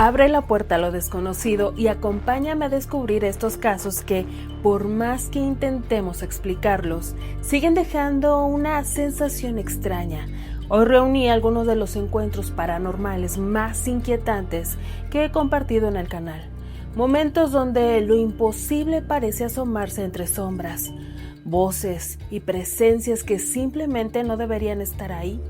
Abre la puerta a lo desconocido y acompáñame a descubrir estos casos que, por más que intentemos explicarlos, siguen dejando una sensación extraña. Hoy reuní algunos de los encuentros paranormales más inquietantes que he compartido en el canal. Momentos donde lo imposible parece asomarse entre sombras, voces y presencias que simplemente no deberían estar ahí.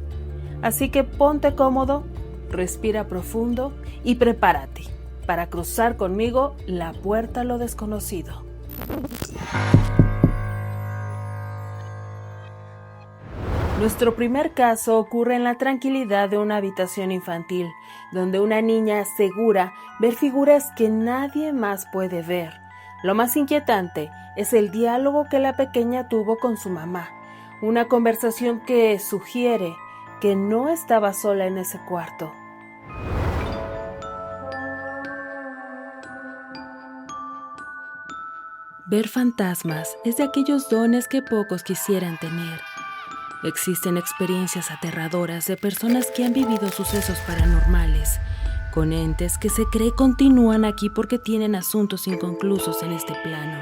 Así que ponte cómodo, respira profundo y prepárate para cruzar conmigo la puerta a lo desconocido. Nuestro primer caso ocurre en la tranquilidad de una habitación infantil, donde una niña asegura ver figuras que nadie más puede ver. Lo más inquietante es el diálogo que la pequeña tuvo con su mamá, una conversación que sugiere que no estaba sola en ese cuarto. Ver fantasmas es de aquellos dones que pocos quisieran tener. Existen experiencias aterradoras de personas que han vivido sucesos paranormales, con entes que se cree continúan aquí porque tienen asuntos inconclusos en este plano.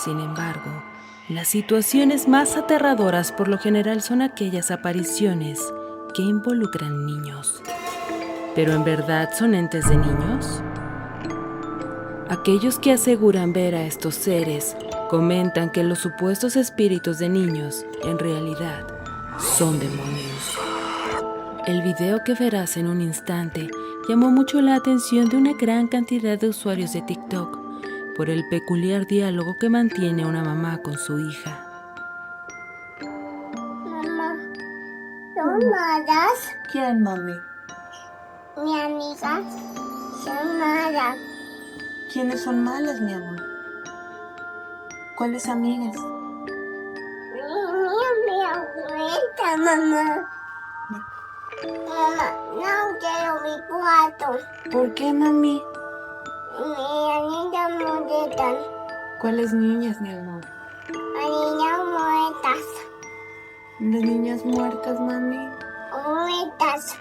Sin embargo, las situaciones más aterradoras por lo general son aquellas apariciones que involucran niños. ¿Pero en verdad son entes de niños? Aquellos que aseguran ver a estos seres comentan que los supuestos espíritus de niños, en realidad, son demonios. El video que verás en un instante llamó mucho la atención de una gran cantidad de usuarios de TikTok por el peculiar diálogo que mantiene una mamá con su hija. Mamá, ¿son malas? ¿Quién, mami? Mis amigas son malas. ¿Quiénes son malas, mi amor? ¿Cuáles amigas? Mi abuelita, mamá. Mamá, no quiero mi cuarto. ¿Por qué, mami? Mi niña muertas. ¿Cuáles niñas, mi amor? Las niñas muertas. ¿Las niñas muertas, mami? Muertas.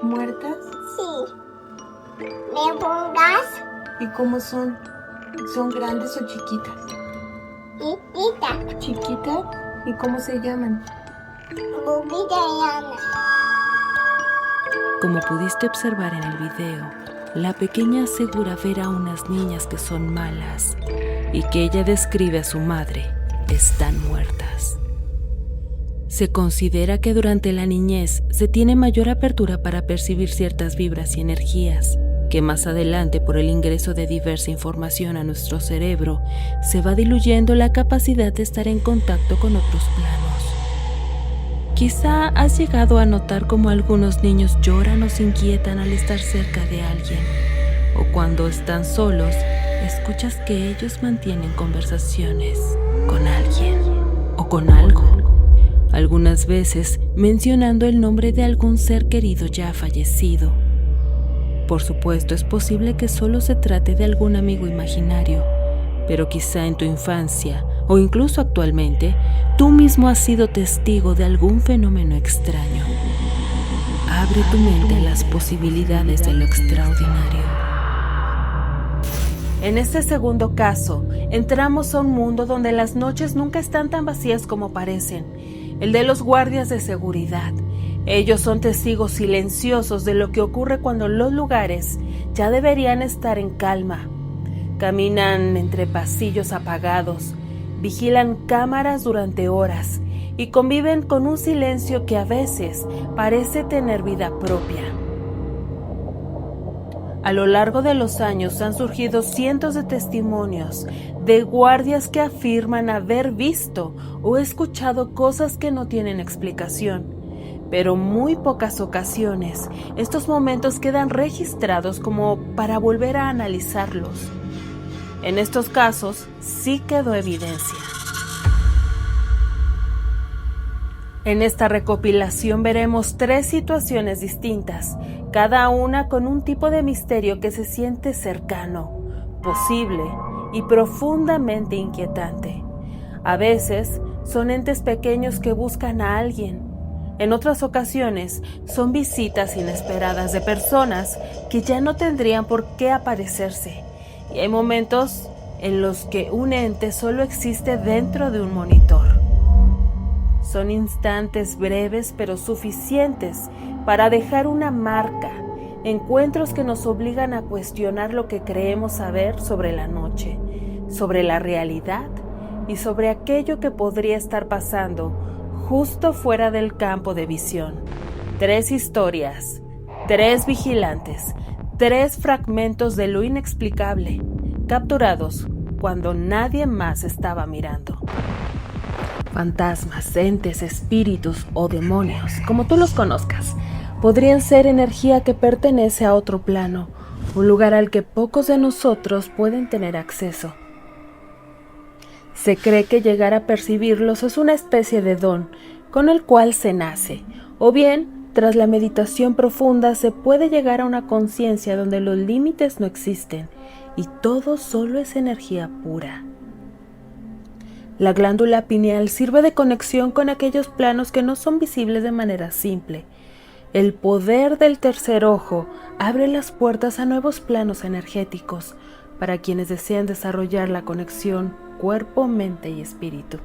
¿Muertas? Sí. ¿Me pongas? ¿Y cómo son? ¿Son grandes o chiquitas? Chiquita. ¿Chiquitas? ¿Y cómo se llaman? Bubita y Ana. Como pudiste observar en el video, la pequeña asegura ver a unas niñas que son malas y que ella describe a su madre están muertas. Se considera que durante la niñez se tiene mayor apertura para percibir ciertas vibras y energías, que más adelante por el ingreso de diversa información a nuestro cerebro se va diluyendo la capacidad de estar en contacto con otros planos. Quizá has llegado a notar cómo algunos niños lloran o se inquietan al estar cerca de alguien, o cuando están solos, escuchas que ellos mantienen conversaciones con alguien o con algo, algunas veces mencionando el nombre de algún ser querido ya fallecido. Por supuesto, es posible que solo se trate de algún amigo imaginario, pero quizá en tu infancia o incluso actualmente, tú mismo has sido testigo de algún fenómeno extraño. Abre tu mente a las posibilidades de lo extraordinario. En este segundo caso, entramos a un mundo donde las noches nunca están tan vacías como parecen, el de los guardias de seguridad. Ellos son testigos silenciosos de lo que ocurre cuando los lugares ya deberían estar en calma. Caminan entre pasillos apagados, vigilan cámaras durante horas y conviven con un silencio que a veces parece tener vida propia. A lo largo de los años han surgido cientos de testimonios de guardias que afirman haber visto o escuchado cosas que no tienen explicación. Pero muy pocas ocasiones estos momentos quedan registrados como para volver a analizarlos. En estos casos sí quedó evidencia. En esta recopilación veremos 3 situaciones distintas, cada una con un tipo de misterio que se siente cercano, posible y profundamente inquietante. A veces son entes pequeños que buscan a alguien. En otras ocasiones son visitas inesperadas de personas que ya no tendrían por qué aparecerse. Y hay momentos en los que un ente solo existe dentro de un monitor. Son instantes breves pero suficientes para dejar una marca, encuentros que nos obligan a cuestionar lo que creemos saber sobre la noche, sobre la realidad y sobre aquello que podría estar pasando justo fuera del campo de visión. 3 historias, 3 vigilantes, 3 fragmentos de lo inexplicable, capturados cuando nadie más estaba mirando. Fantasmas, entes, espíritus o demonios, como tú los conozcas, podrían ser energía que pertenece a otro plano, un lugar al que pocos de nosotros pueden tener acceso. Se cree que llegar a percibirlos es una especie de don con el cual se nace, o bien, tras la meditación profunda se puede llegar a una conciencia donde los límites no existen y todo solo es energía pura. La glándula pineal sirve de conexión con aquellos planos que no son visibles de manera simple. El poder del tercer ojo abre las puertas a nuevos planos energéticos para quienes desean desarrollar la conexión cuerpo, mente y espíritu.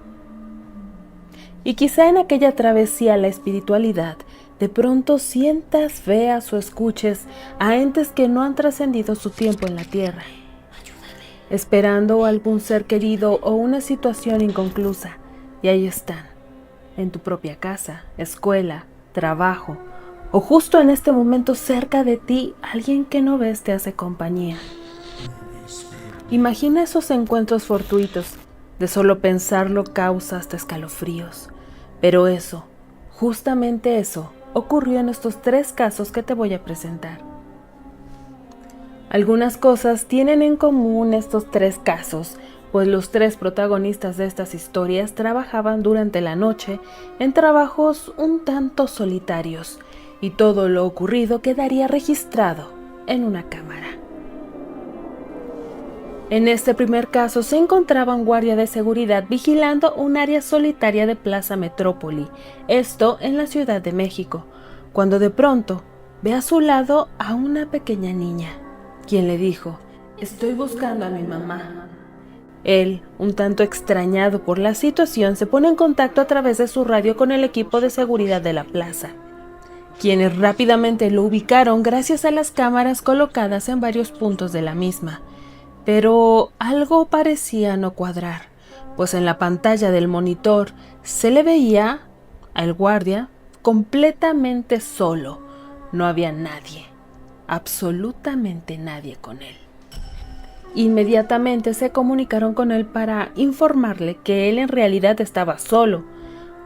Y quizá en aquella travesía a la espiritualidad, de pronto sientas, veas o escuches a entes que no han trascendido su tiempo en la tierra, esperando algún ser querido o una situación inconclusa, y ahí están, en tu propia casa, escuela, trabajo, o justo en este momento cerca de ti, alguien que no ves te hace compañía. Imagina esos encuentros fortuitos, de solo pensarlo causa hasta escalofríos, pero eso, justamente eso, ocurrió en estos 3 casos que te voy a presentar. Algunas cosas tienen en común estos 3 casos, pues los 3 protagonistas de estas historias trabajaban durante la noche en trabajos un tanto solitarios, y todo lo ocurrido quedaría registrado en una cámara. En este primer caso se encontraba un guardia de seguridad vigilando un área solitaria de Plaza Metrópoli, esto en la Ciudad de México, cuando de pronto ve a su lado a una pequeña niña, quien le dijo: «Estoy buscando a mi mamá». Él, un tanto extrañado por la situación, se pone en contacto a través de su radio con el equipo de seguridad de la plaza, quienes rápidamente lo ubicaron gracias a las cámaras colocadas en varios puntos de la misma. Pero algo parecía no cuadrar, pues en la pantalla del monitor se le veía al guardia completamente solo. No había nadie, absolutamente nadie con él. Inmediatamente se comunicaron con él para informarle que él en realidad estaba solo.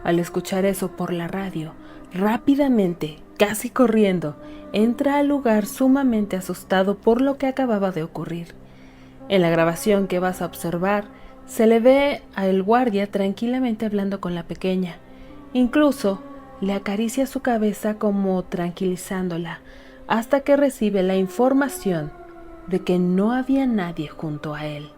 Al escuchar eso por la radio, rápidamente, casi corriendo, entra al lugar sumamente asustado por lo que acababa de ocurrir. En la grabación que vas a observar, se le ve al guardia tranquilamente hablando con la pequeña. Incluso le acaricia su cabeza como tranquilizándola, hasta que recibe la información de que no había nadie junto a él.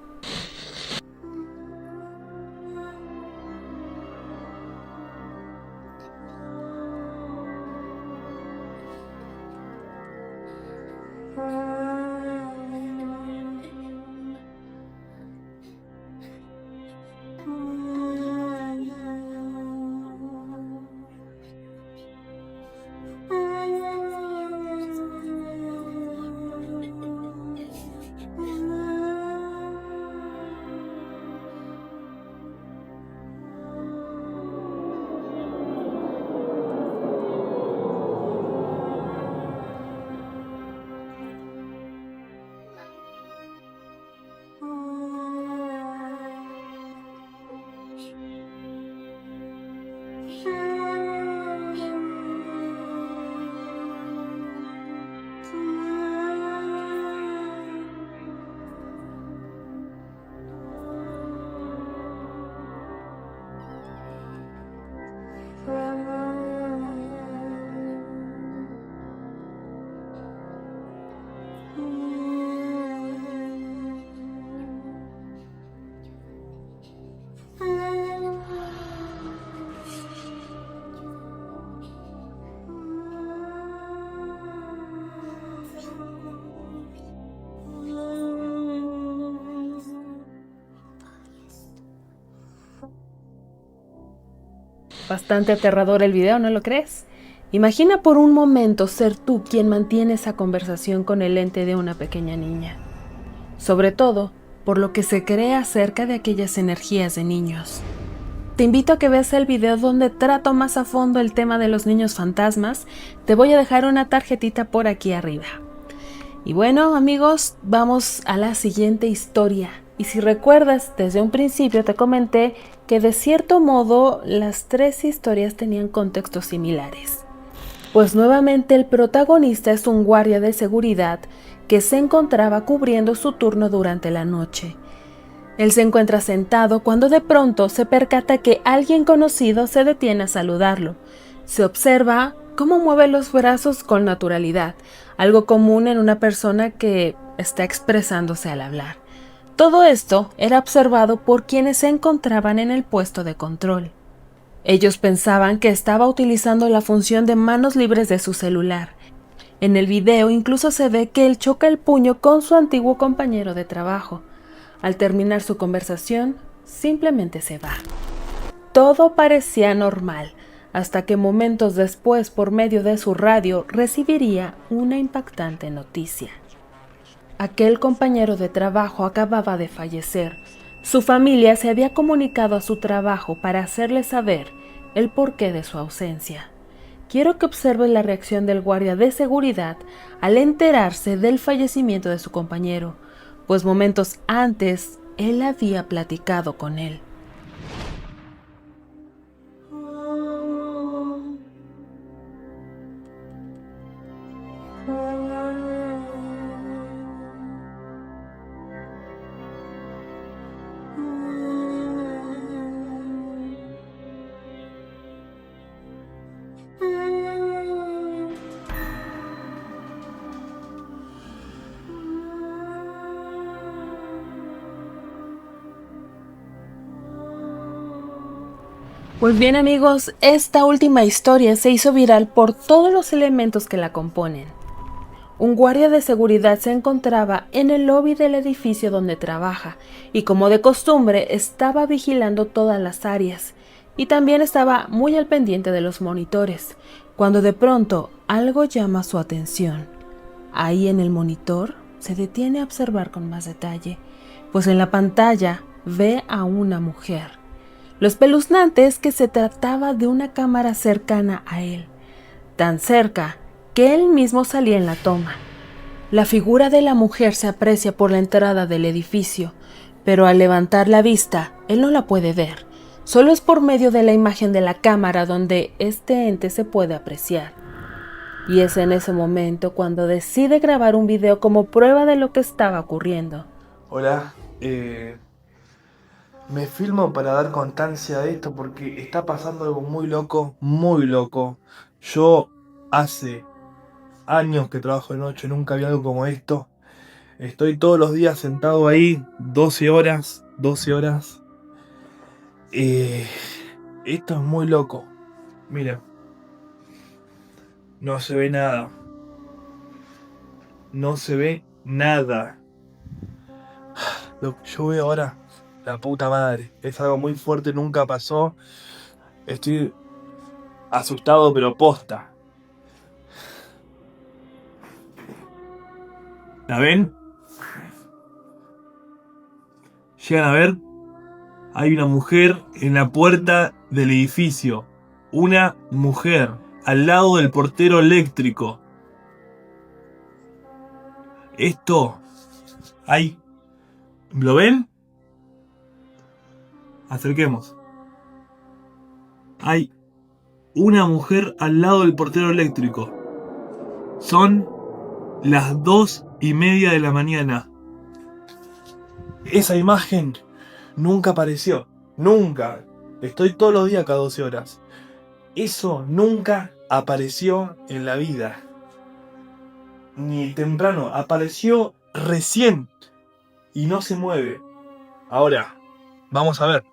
Bastante aterrador el video, ¿no lo crees? Imagina por un momento ser tú quien mantiene esa conversación con el ente de una pequeña niña. Sobre todo, por lo que se cree acerca de aquellas energías de niños. Te invito a que veas el video donde trato más a fondo el tema de los niños fantasmas. Te voy a dejar una tarjetita por aquí arriba. Y bueno, amigos, vamos a la siguiente historia. Y si recuerdas, desde un principio te comenté que de cierto modo las 3 historias tenían contextos similares. Pues nuevamente el protagonista es un guardia de seguridad que se encontraba cubriendo su turno durante la noche. Él se encuentra sentado cuando de pronto se percata que alguien conocido se detiene a saludarlo. Se observa cómo mueve los brazos con naturalidad, algo común en una persona que está expresándose al hablar. Todo esto era observado por quienes se encontraban en el puesto de control. Ellos pensaban que estaba utilizando la función de manos libres de su celular. En el video incluso se ve que él choca el puño con su antiguo compañero de trabajo. Al terminar su conversación, simplemente se va. Todo parecía normal, hasta que momentos después, por medio de su radio, recibiría una impactante noticia. Aquel compañero de trabajo acababa de fallecer. Su familia se había comunicado a su trabajo para hacerle saber el porqué de su ausencia. Quiero que observes la reacción del guardia de seguridad al enterarse del fallecimiento de su compañero, pues momentos antes él había platicado con él. Pues bien, amigos, esta última historia se hizo viral por todos los elementos que la componen. Un guardia de seguridad se encontraba en el lobby del edificio donde trabaja y, como de costumbre, estaba vigilando todas las áreas y también estaba muy al pendiente de los monitores, cuando de pronto algo llama su atención. Ahí en el monitor se detiene a observar con más detalle, pues en la pantalla ve a una mujer. Lo espeluznante es que se trataba de una cámara cercana a él, tan cerca que él mismo salía en la toma. La figura de la mujer se aprecia por la entrada del edificio, pero al levantar la vista, él no la puede ver. Solo es por medio de la imagen de la cámara donde este ente se puede apreciar. Y es en ese momento cuando decide grabar un video como prueba de lo que estaba ocurriendo. Hola, me filmo para dar constancia de esto porque está pasando algo muy loco, muy loco. Yo hace años que trabajo de noche, nunca vi algo como esto. Estoy todos los días sentado ahí, 12 horas. Esto es muy loco. Mira, no se ve nada. No se ve nada. Lo que yo veo ahora, la puta madre, es algo muy fuerte, nunca pasó. Estoy asustado, pero posta. ¿La ven? ¿Llegan a ver? Hay una mujer en la puerta del edificio. Una mujer al lado del portero eléctrico. Esto hay... ¿Lo ven? Acerquemos. Hay una mujer al lado del portero eléctrico. Son las 2:30 de la mañana. Esa imagen nunca apareció. Nunca. Estoy todos los días cada 12 horas. Eso nunca apareció en la vida. Ni temprano. Apareció recién. Y no se mueve. Ahora, vamos a ver.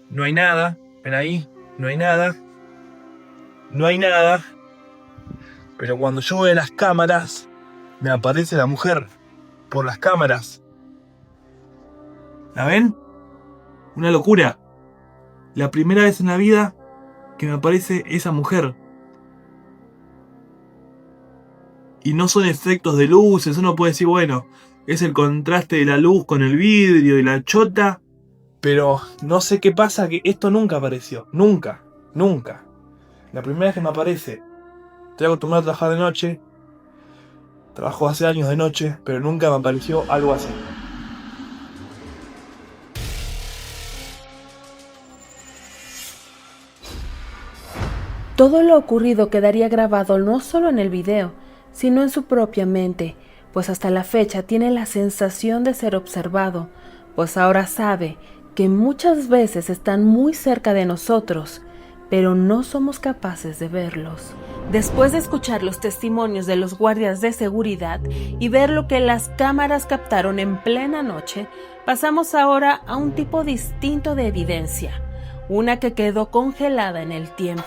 No hay nada. Ven ahí. No hay nada. No hay nada. Pero cuando yo veo las cámaras, me aparece la mujer. Por las cámaras. ¿La ven? Una locura. La primera vez en la vida que me aparece esa mujer. Y no son efectos de luces, uno puede decir, bueno, es el contraste de la luz con el vidrio y la chota. Pero no sé qué pasa, que esto nunca apareció. Nunca. La primera vez que me aparece, estoy acostumbrado a trabajar de noche. Trabajo hace años de noche, pero nunca me apareció algo así. Todo lo ocurrido quedaría grabado no solo en el video, sino en su propia mente, pues hasta la fecha tiene la sensación de ser observado, pues ahora sabe que muchas veces están muy cerca de nosotros, pero no somos capaces de verlos. Después de escuchar los testimonios de los guardias de seguridad y ver lo que las cámaras captaron en plena noche, pasamos ahora a un tipo distinto de evidencia, una que quedó congelada en el tiempo.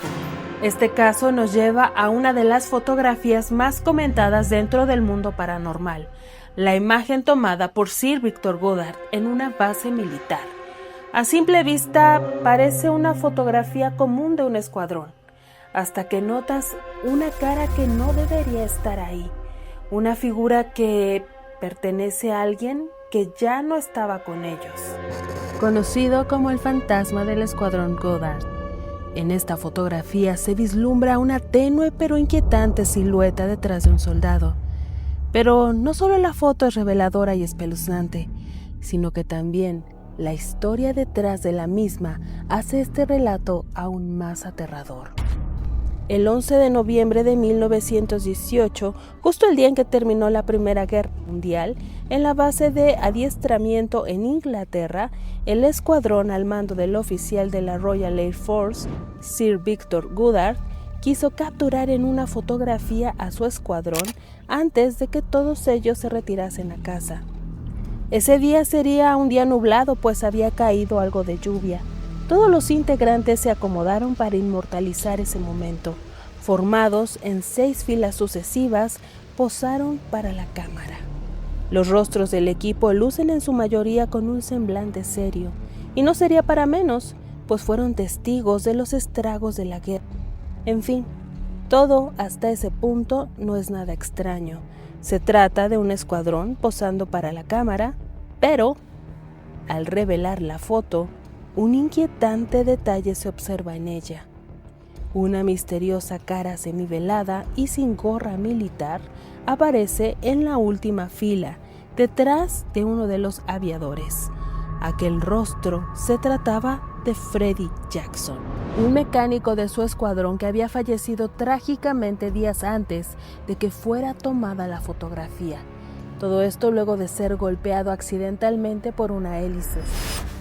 Este caso nos lleva a una de las fotografías más comentadas dentro del mundo paranormal, la imagen tomada por Sir Victor Goddard en una base militar. A simple vista parece una fotografía común de un escuadrón, hasta que notas una cara que no debería estar ahí, una figura que pertenece a alguien que ya no estaba con ellos, conocido como el fantasma del escuadrón Goddard. En esta fotografía se vislumbra una tenue pero inquietante silueta detrás de un soldado. Pero no solo la foto es reveladora y espeluznante, sino que también la historia detrás de la misma hace este relato aún más aterrador. El 11 de noviembre de 1918, justo el día en que terminó la Primera Guerra Mundial, en la base de adiestramiento en Inglaterra, el escuadrón al mando del oficial de la Royal Air Force, Sir Victor Goddard, quiso capturar en una fotografía a su escuadrón antes de que todos ellos se retirasen a casa. Ese día sería un día nublado, pues había caído algo de lluvia. Todos los integrantes se acomodaron para inmortalizar ese momento. Formados en 6 filas sucesivas, posaron para la cámara. Los rostros del equipo lucen en su mayoría con un semblante serio, y no sería para menos, pues fueron testigos de los estragos de la guerra. En fin, todo hasta ese punto no es nada extraño. Se trata de un escuadrón posando para la cámara, pero al revelar la foto, un inquietante detalle se observa en ella. Una misteriosa cara semivelada y sin gorra militar aparece en la última fila, detrás de uno de los aviadores. Aquel rostro se trataba de Freddie Jackson, un mecánico de su escuadrón que había fallecido trágicamente días antes de que fuera tomada la fotografía. Todo esto luego de ser golpeado accidentalmente por una hélice.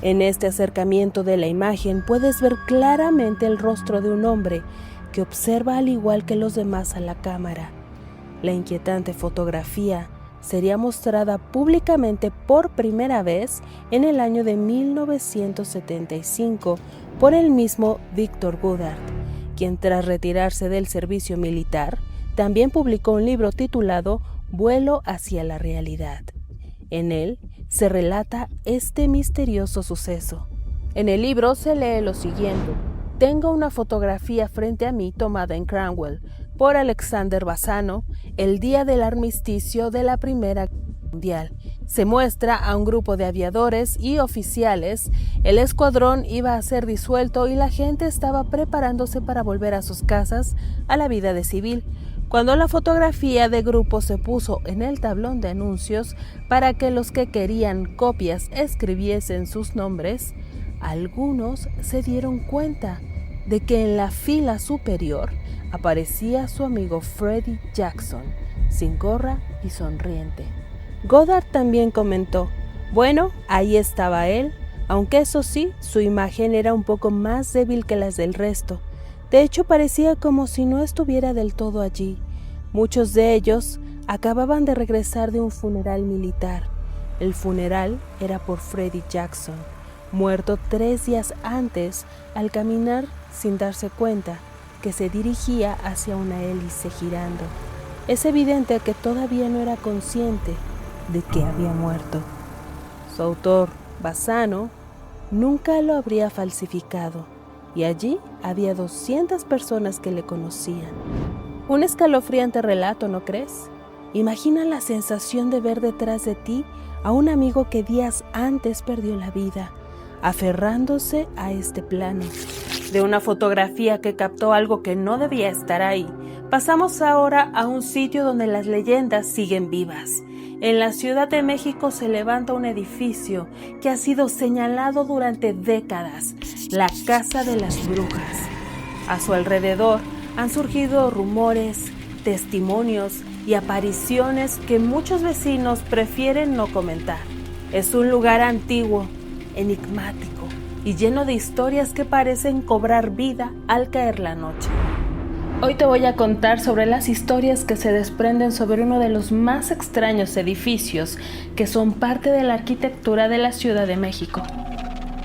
En este acercamiento de la imagen puedes ver claramente el rostro de un hombre que observa al igual que los demás a la cámara. La inquietante fotografía sería mostrada públicamente por primera vez en el año de 1975 por el mismo Victor Goddard, quien tras retirarse del servicio militar también publicó un libro titulado Vuelo hacia la realidad. En él se relata este misterioso suceso. En el libro se lee lo siguiente: tengo una fotografía frente a mí tomada en Cranwell por Alexander Bassano el día del armisticio de la Primera Guerra Mundial. Se muestra a un grupo de aviadores y oficiales. El escuadrón iba a ser disuelto y la gente estaba preparándose para volver a sus casas a la vida de civil, cuando la fotografía de grupo se puso en el tablón de anuncios para que los que querían copias escribiesen sus nombres. Algunos se dieron cuenta de que en la fila superior aparecía su amigo Freddie Jackson, sin gorra y sonriente. Goddard también comentó: bueno, ahí estaba él, aunque eso sí, su imagen era un poco más débil que las del resto. De hecho, parecía como si no estuviera del todo allí. Muchos de ellos acababan de regresar de un funeral militar. El funeral era por Freddie Jackson, muerto 3 días antes al caminar sin darse cuenta que se dirigía hacia una hélice girando. Es evidente que todavía no era consciente de que había muerto. Su autor, Bassano, nunca lo habría falsificado, y allí había 200 personas que le conocían. Un escalofriante relato, ¿no crees? Imagina la sensación de ver detrás de ti a un amigo que días antes perdió la vida, aferrándose a este plano. De una fotografía que captó algo que no debía estar ahí, pasamos ahora a un sitio donde las leyendas siguen vivas. En la Ciudad de México se levanta un edificio que ha sido señalado durante décadas, la Casa de las Brujas. A su alrededor han surgido rumores, testimonios y apariciones que muchos vecinos prefieren no comentar. Es un lugar antiguo, enigmático y lleno de historias que parecen cobrar vida al caer la noche. Hoy te voy a contar sobre las historias que se desprenden sobre uno de los más extraños edificios que son parte de la arquitectura de la Ciudad de México.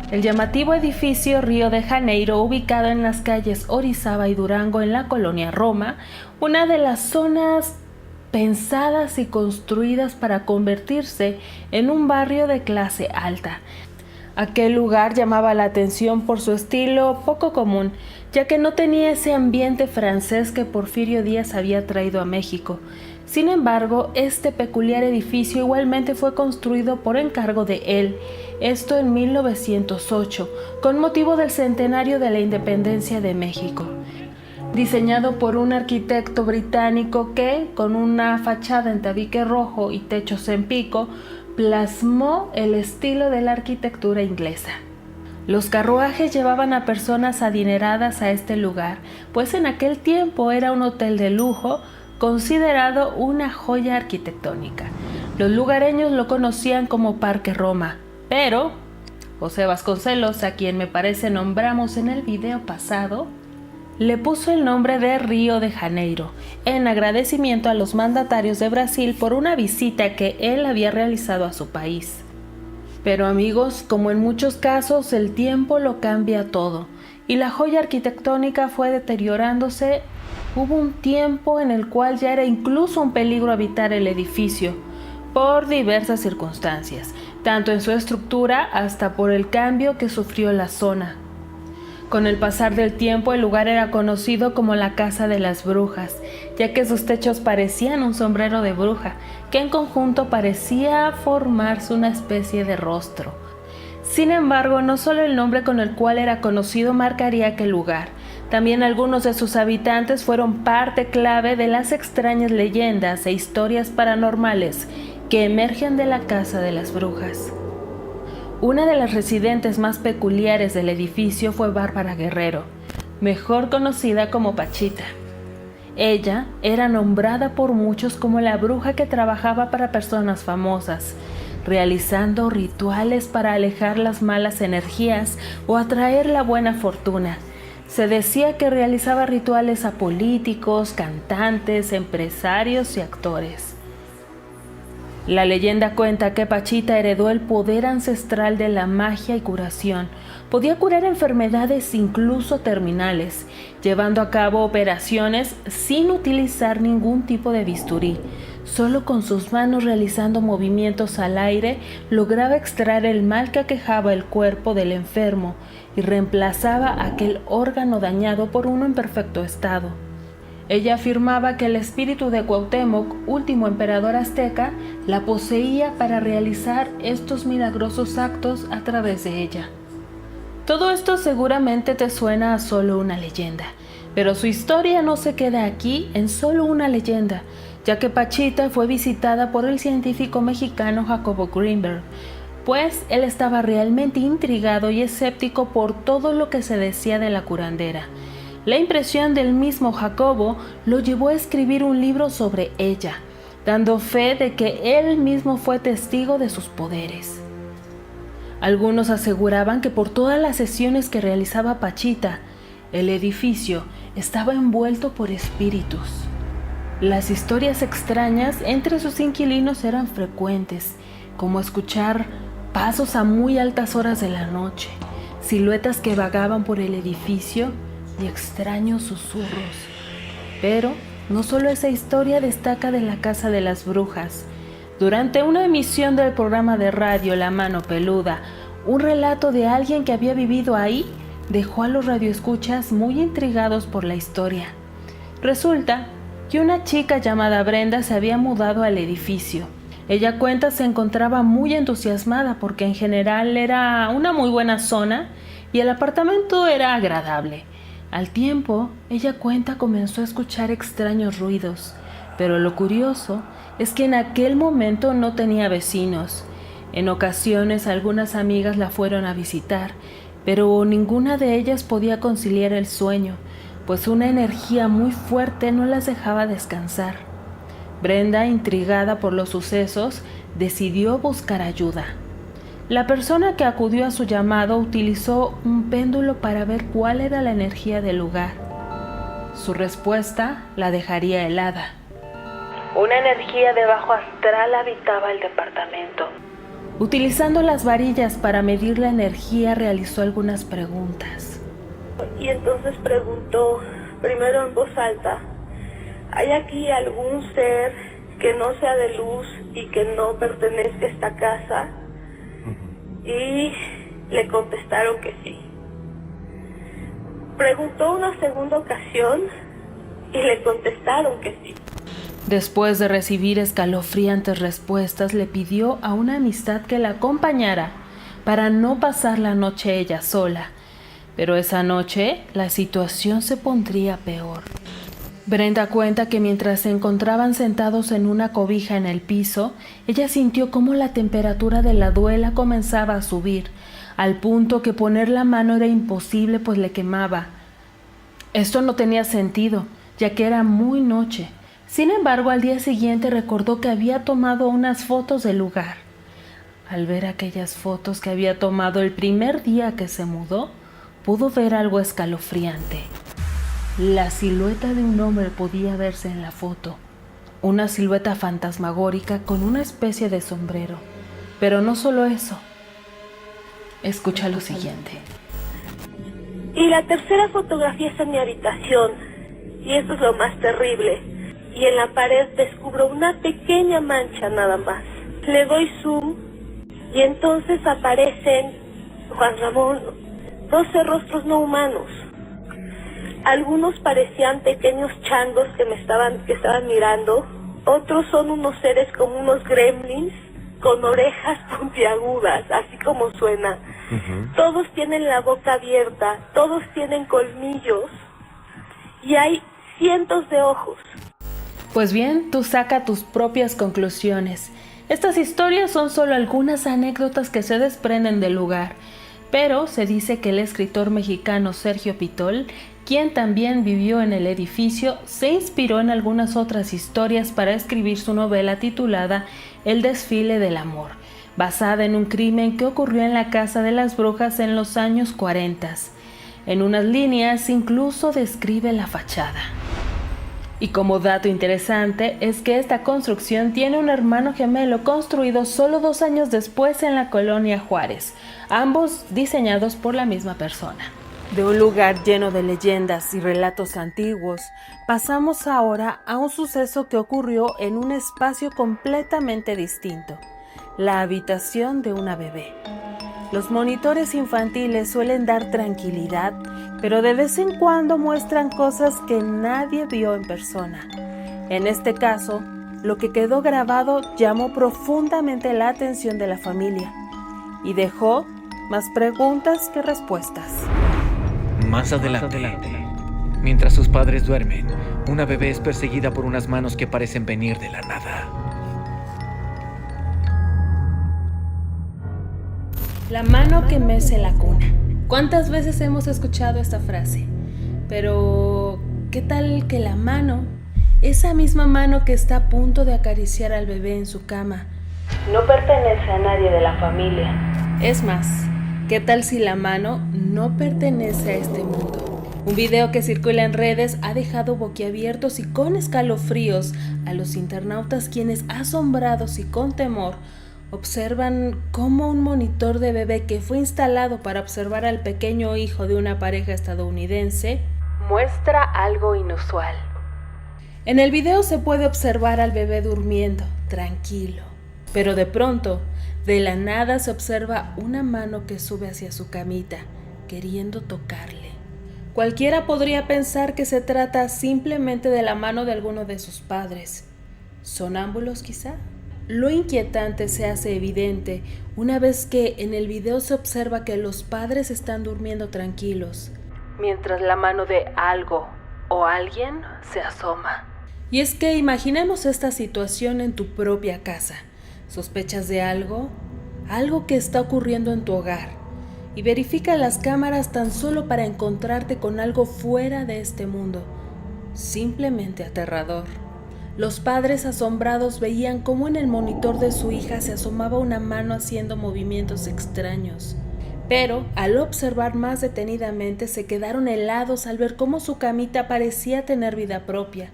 El llamativo edificio Río de Janeiro, ubicado en las calles Orizaba y Durango en la colonia Roma, una de las zonas pensadas y construidas para convertirse en un barrio de clase alta. Aquel lugar llamaba la atención por su estilo poco común, ya que no tenía ese ambiente francés que Porfirio Díaz había traído a México. Sin embargo, este peculiar edificio igualmente fue construido por encargo de él, esto en 1908, con motivo del centenario de la independencia de México. Diseñado por un arquitecto británico que, con una fachada en tabique rojo y techos en pico, plasmó el estilo de la arquitectura inglesa. Los carruajes llevaban a personas adineradas a este lugar, pues en aquel tiempo era un hotel de lujo considerado una joya arquitectónica. Los lugareños lo conocían como Parque Roma, pero José Vasconcelos, a quien me parece nombramos en el video pasado, le puso el nombre de Río de Janeiro, en agradecimiento a los mandatarios de Brasil por una visita que él había realizado a su país. Pero amigos, como en muchos casos, el tiempo lo cambia todo, y la joya arquitectónica fue deteriorándose. Hubo un tiempo en el cual ya era incluso un peligro habitar el edificio, por diversas circunstancias, tanto en su estructura hasta por el cambio que sufrió la zona. Con el pasar del tiempo, el lugar era conocido como la Casa de las Brujas, ya que sus techos parecían un sombrero de bruja, que en conjunto parecía formarse una especie de rostro. Sin embargo, no solo el nombre con el cual era conocido marcaría aquel lugar, también algunos de sus habitantes fueron parte clave de las extrañas leyendas e historias paranormales que emergen de la Casa de las Brujas. Una de las residentes más peculiares del edificio fue Bárbara Guerrero, mejor conocida como Pachita. Ella era nombrada por muchos como la bruja que trabajaba para personas famosas, realizando rituales para alejar las malas energías o atraer la buena fortuna. Se decía que realizaba rituales a políticos, cantantes, empresarios y actores. La leyenda cuenta que Pachita heredó el poder ancestral de la magia y curación. Podía curar enfermedades incluso terminales, llevando a cabo operaciones sin utilizar ningún tipo de bisturí. Solo con sus manos realizando movimientos al aire, lograba extraer el mal que aquejaba el cuerpo del enfermo y reemplazaba aquel órgano dañado por uno en perfecto estado. Ella afirmaba que el espíritu de Cuauhtémoc, último emperador azteca, la poseía para realizar estos milagrosos actos a través de ella. Todo esto seguramente te suena a solo una leyenda, pero su historia no se queda aquí en solo una leyenda, ya que Pachita fue visitada por el científico mexicano Jacobo Greenberg, pues él estaba realmente intrigado y escéptico por todo lo que se decía de la curandera. La impresión del mismo Jacobo lo llevó a escribir un libro sobre ella, dando fe de que él mismo fue testigo de sus poderes. Algunos aseguraban que por todas las sesiones que realizaba Pachita, el edificio estaba envuelto por espíritus. Las historias extrañas entre sus inquilinos eran frecuentes, como escuchar pasos a muy altas horas de la noche, siluetas que vagaban por el edificio y extraños susurros. Pero no solo esa historia destaca de la Casa de las Brujas. Durante una emisión del programa de radio La Mano Peluda, un relato de alguien que había vivido ahí dejó a los radioescuchas muy intrigados por la historia. Resulta que una chica llamada Brenda se había mudado al edificio. Ella cuenta se encontraba muy entusiasmada porque en general era una muy buena zona y el apartamento era agradable. Al tiempo, ella cuenta comenzó a escuchar extraños ruidos, pero lo curioso es que en aquel momento no tenía vecinos. En ocasiones algunas amigas la fueron a visitar, pero ninguna de ellas podía conciliar el sueño, pues una energía muy fuerte no las dejaba descansar. Brenda, intrigada por los sucesos, decidió buscar ayuda. La persona que acudió a su llamado utilizó un péndulo para ver cuál era la energía del lugar. Su respuesta la dejaría helada. Una energía de bajo astral habitaba el departamento. Utilizando las varillas para medir la energía, realizó algunas preguntas. Y entonces preguntó, primero en voz alta, ¿hay aquí algún ser que no sea de luz y que no pertenezca a esta casa? Y le contestaron que sí. Preguntó una segunda ocasión y le contestaron que sí. Después de recibir escalofriantes respuestas, le pidió a una amistad que la acompañara para no pasar la noche ella sola. Pero esa noche la situación se pondría peor. Brenda cuenta que mientras se encontraban sentados en una cobija en el piso, ella sintió cómo la temperatura de la duela comenzaba a subir, al punto que poner la mano era imposible pues le quemaba. Esto no tenía sentido, ya que era muy noche. Sin embargo, al día siguiente recordó que había tomado unas fotos del lugar. Al ver aquellas fotos que había tomado el primer día que se mudó, pudo ver algo escalofriante. La silueta de un hombre podía verse en la foto, una silueta fantasmagórica con una especie de sombrero. Pero no solo eso. Escucha lo siguiente. Y la tercera fotografía está en mi habitación, y esto es lo más terrible. Y en la pared descubro una pequeña mancha nada más. Le doy zoom, y entonces aparecen, Juan Ramón, 12 rostros no humanos. Algunos parecían pequeños changos que estaban mirando. Otros son unos seres como unos gremlins con orejas puntiagudas, así como suena. Todos tienen la boca abierta, todos tienen colmillos y hay cientos de ojos. Pues bien, tú saca tus propias conclusiones. Estas historias son solo algunas anécdotas que se desprenden del lugar, pero se dice que el escritor mexicano Sergio Pitol, quien también vivió en el edificio, se inspiró en algunas otras historias para escribir su novela titulada El desfile del amor, basada en un crimen que ocurrió en la Casa de las Brujas en los años 40. En unas líneas incluso describe la fachada. Y como dato interesante es que esta construcción tiene un hermano gemelo construido solo 2 años después en la colonia Juárez, ambos diseñados por la misma persona. De un lugar lleno de leyendas y relatos antiguos, pasamos ahora a un suceso que ocurrió en un espacio completamente distinto, la habitación de una bebé. Los monitores infantiles suelen dar tranquilidad, pero de vez en cuando muestran cosas que nadie vio en persona. En este caso, lo que quedó grabado llamó profundamente la atención de la familia y dejó más preguntas que respuestas. Más adelante, mientras sus padres duermen, una bebé es perseguida por unas manos que parecen venir de la nada. La mano que mece la cuna. ¿Cuántas veces hemos escuchado esta frase? Pero, ¿qué tal que la mano, esa misma mano que está a punto de acariciar al bebé en su cama, no pertenece a nadie de la familia? Es más, ¿qué tal si la mano no pertenece a este mundo? Un video que circula en redes ha dejado boquiabiertos y con escalofríos a los internautas, quienes asombrados y con temor observan cómo un monitor de bebé que fue instalado para observar al pequeño hijo de una pareja estadounidense muestra algo inusual. En el video se puede observar al bebé durmiendo, tranquilo, pero de pronto, de la nada se observa una mano que sube hacia su camita, queriendo tocarle. Cualquiera podría pensar que se trata simplemente de la mano de alguno de sus padres. ¿Sonámbulos quizá? Lo inquietante se hace evidente una vez que en el video se observa que los padres están durmiendo tranquilos, mientras la mano de algo o alguien se asoma. Y es que imaginemos esta situación en tu propia casa. ¿Sospechas de algo? Algo que está ocurriendo en tu hogar. Y verifica las cámaras tan solo para encontrarte con algo fuera de este mundo. Simplemente aterrador. Los padres asombrados veían cómo en el monitor de su hija se asomaba una mano haciendo movimientos extraños. Pero, al observar más detenidamente, se quedaron helados al ver cómo su camita parecía tener vida propia,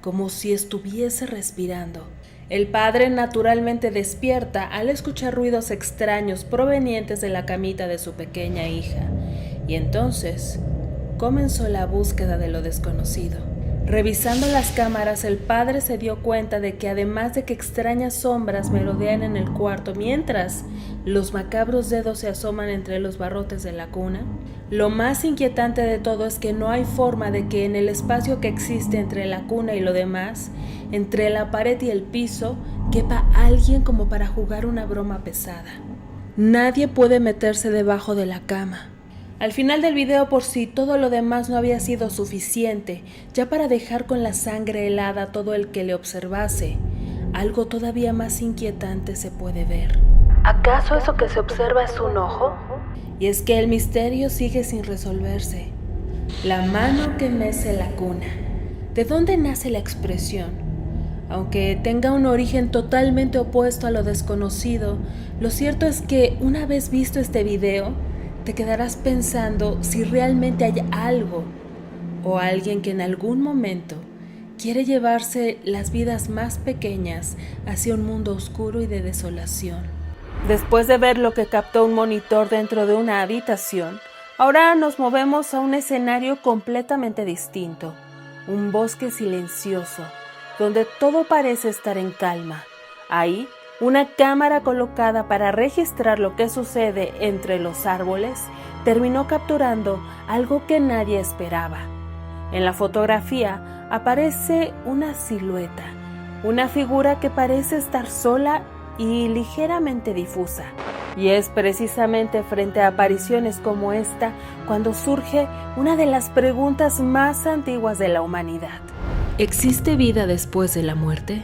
como si estuviese respirando. El padre naturalmente despierta al escuchar ruidos extraños provenientes de la camita de su pequeña hija, y entonces comenzó la búsqueda de lo desconocido. Revisando las cámaras, el padre se dio cuenta de que además de que extrañas sombras merodean en el cuarto mientras los macabros dedos se asoman entre los barrotes de la cuna, lo más inquietante de todo es que no hay forma de que en el espacio que existe entre la cuna y lo demás, entre la pared y el piso, quepa alguien como para jugar una broma pesada. Nadie puede meterse debajo de la cama. Al final del video, por si todo lo demás no había sido suficiente, ya para dejar con la sangre helada a todo el que le observase, algo todavía más inquietante se puede ver. ¿Acaso eso que se observa es un ojo? Y es que el misterio sigue sin resolverse. La mano que mece la cuna. ¿De dónde nace la expresión? Aunque tenga un origen totalmente opuesto a lo desconocido, lo cierto es que una vez visto este video, te quedarás pensando si realmente hay algo o alguien que en algún momento quiere llevarse las vidas más pequeñas hacia un mundo oscuro y de desolación. Después de ver lo que captó un monitor dentro de una habitación, ahora nos movemos a un escenario completamente distinto, un bosque silencioso, donde todo parece estar en calma. Ahí, una cámara colocada para registrar lo que sucede entre los árboles terminó capturando algo que nadie esperaba. En la fotografía aparece una silueta, una figura que parece estar sola y ligeramente difusa. Y es precisamente frente a apariciones como esta cuando surge una de las preguntas más antiguas de la humanidad. ¿Existe vida después de la muerte?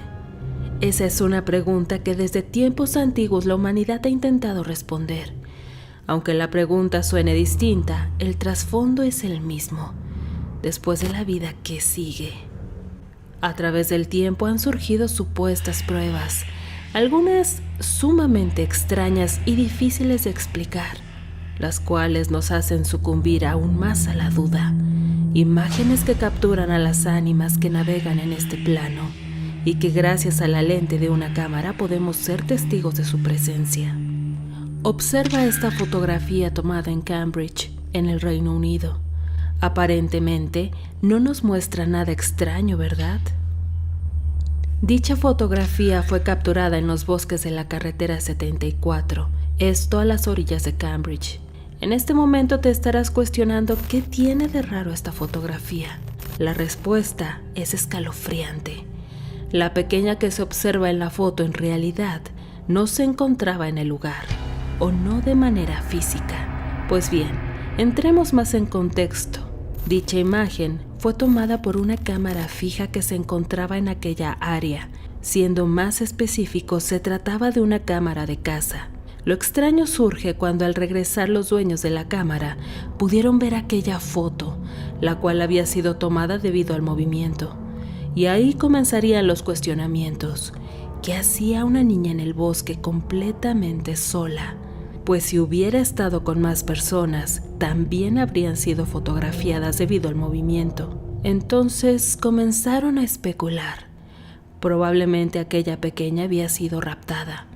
Esa es una pregunta que desde tiempos antiguos la humanidad ha intentado responder. Aunque la pregunta suene distinta, el trasfondo es el mismo. Después de la vida, ¿qué sigue? A través del tiempo han surgido supuestas pruebas, algunas sumamente extrañas y difíciles de explicar, las cuales nos hacen sucumbir aún más a la duda. Imágenes que capturan a las ánimas que navegan en este plano y que gracias a la lente de una cámara podemos ser testigos de su presencia. Observa esta fotografía tomada en Cambridge, en el Reino Unido. Aparentemente no nos muestra nada extraño, ¿verdad? Dicha fotografía fue capturada en los bosques de la carretera 74, esto a las orillas de Cambridge. En este momento te estarás cuestionando qué tiene de raro esta fotografía. La respuesta es escalofriante. La pequeña que se observa en la foto en realidad no se encontraba en el lugar, o no de manera física. Pues bien, entremos más en contexto. Dicha imagen fue tomada por una cámara fija que se encontraba en aquella área. Siendo más específico, se trataba de una cámara de caza. Lo extraño surge cuando al regresar los dueños de la cámara pudieron ver aquella foto, la cual había sido tomada debido al movimiento. Y ahí comenzarían los cuestionamientos. ¿Qué hacía una niña en el bosque completamente sola? Pues si hubiera estado con más personas, también habrían sido fotografiadas debido al movimiento. Entonces comenzaron a especular. Probablemente aquella pequeña había sido raptada,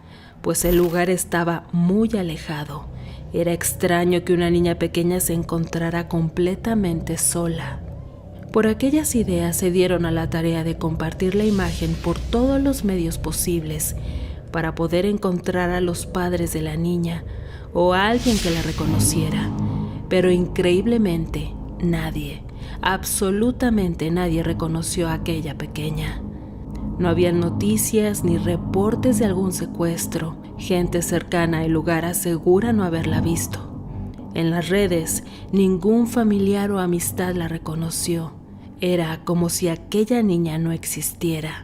pues el lugar estaba muy alejado. Era extraño que una niña pequeña se encontrara completamente sola. Por aquellas ideas se dieron a la tarea de compartir la imagen por todos los medios posibles para poder encontrar a los padres de la niña o a alguien que la reconociera. pero increíblemente nadie, absolutamente nadie reconoció a aquella pequeña. No había noticias ni reportes de algún secuestro. Gente cercana al lugar asegura no haberla visto. En las redes, ningún familiar o amistad la reconoció. Era como si aquella niña no existiera.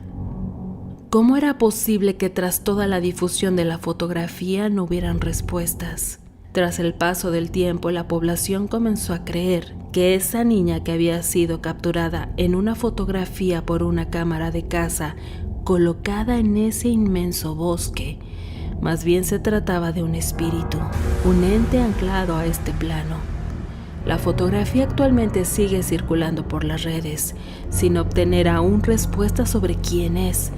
¿Cómo era posible que tras toda la difusión de la fotografía no hubieran respuestas? Tras el paso del tiempo, la población comenzó a creer que esa niña que había sido capturada en una fotografía por una cámara de caza colocada en ese inmenso bosque, más bien se trataba de un espíritu, un ente anclado a este plano. La fotografía actualmente sigue circulando por las redes, sin obtener aún respuesta sobre quién es.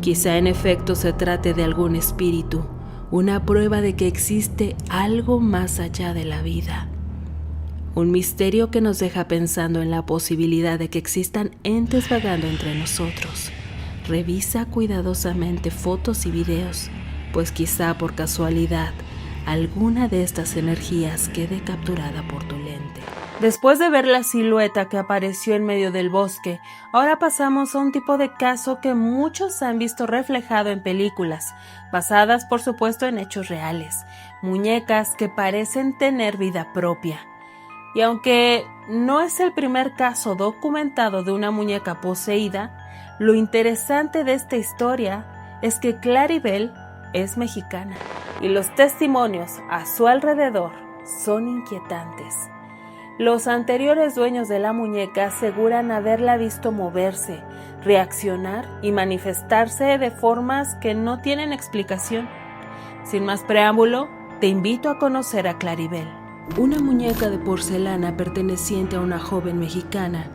Quizá en efecto se trate de algún espíritu, una prueba de que existe algo más allá de la vida. Un misterio que nos deja pensando en la posibilidad de que existan entes vagando entre nosotros. Revisa cuidadosamente fotos y videos, pues quizá por casualidad alguna de estas energías quede capturada por tu lente. Después de ver la silueta que apareció en medio del bosque, ahora pasamos a un tipo de caso que muchos han visto reflejado en películas, basadas por supuesto en hechos reales, muñecas que parecen tener vida propia. Y aunque no es el primer caso documentado de una muñeca poseída, lo interesante de esta historia es que Claribel es mexicana y los testimonios a su alrededor son inquietantes. Los anteriores dueños de la muñeca aseguran haberla visto moverse, reaccionar y manifestarse de formas que no tienen explicación. Sin más preámbulo, te invito a conocer a Claribel. Una muñeca de porcelana perteneciente a una joven mexicana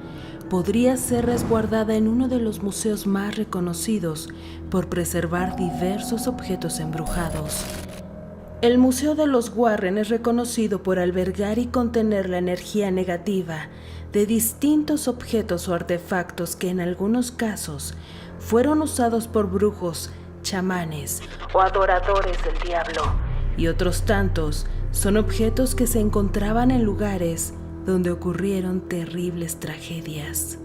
podría ser resguardada en uno de los museos más reconocidos por preservar diversos objetos embrujados. El Museo de los Warren es reconocido por albergar y contener la energía negativa de distintos objetos o artefactos que en algunos casos fueron usados por brujos, chamanes o adoradores del diablo, y otros tantos son objetos que se encontraban en lugares donde ocurrieron terribles tragedias.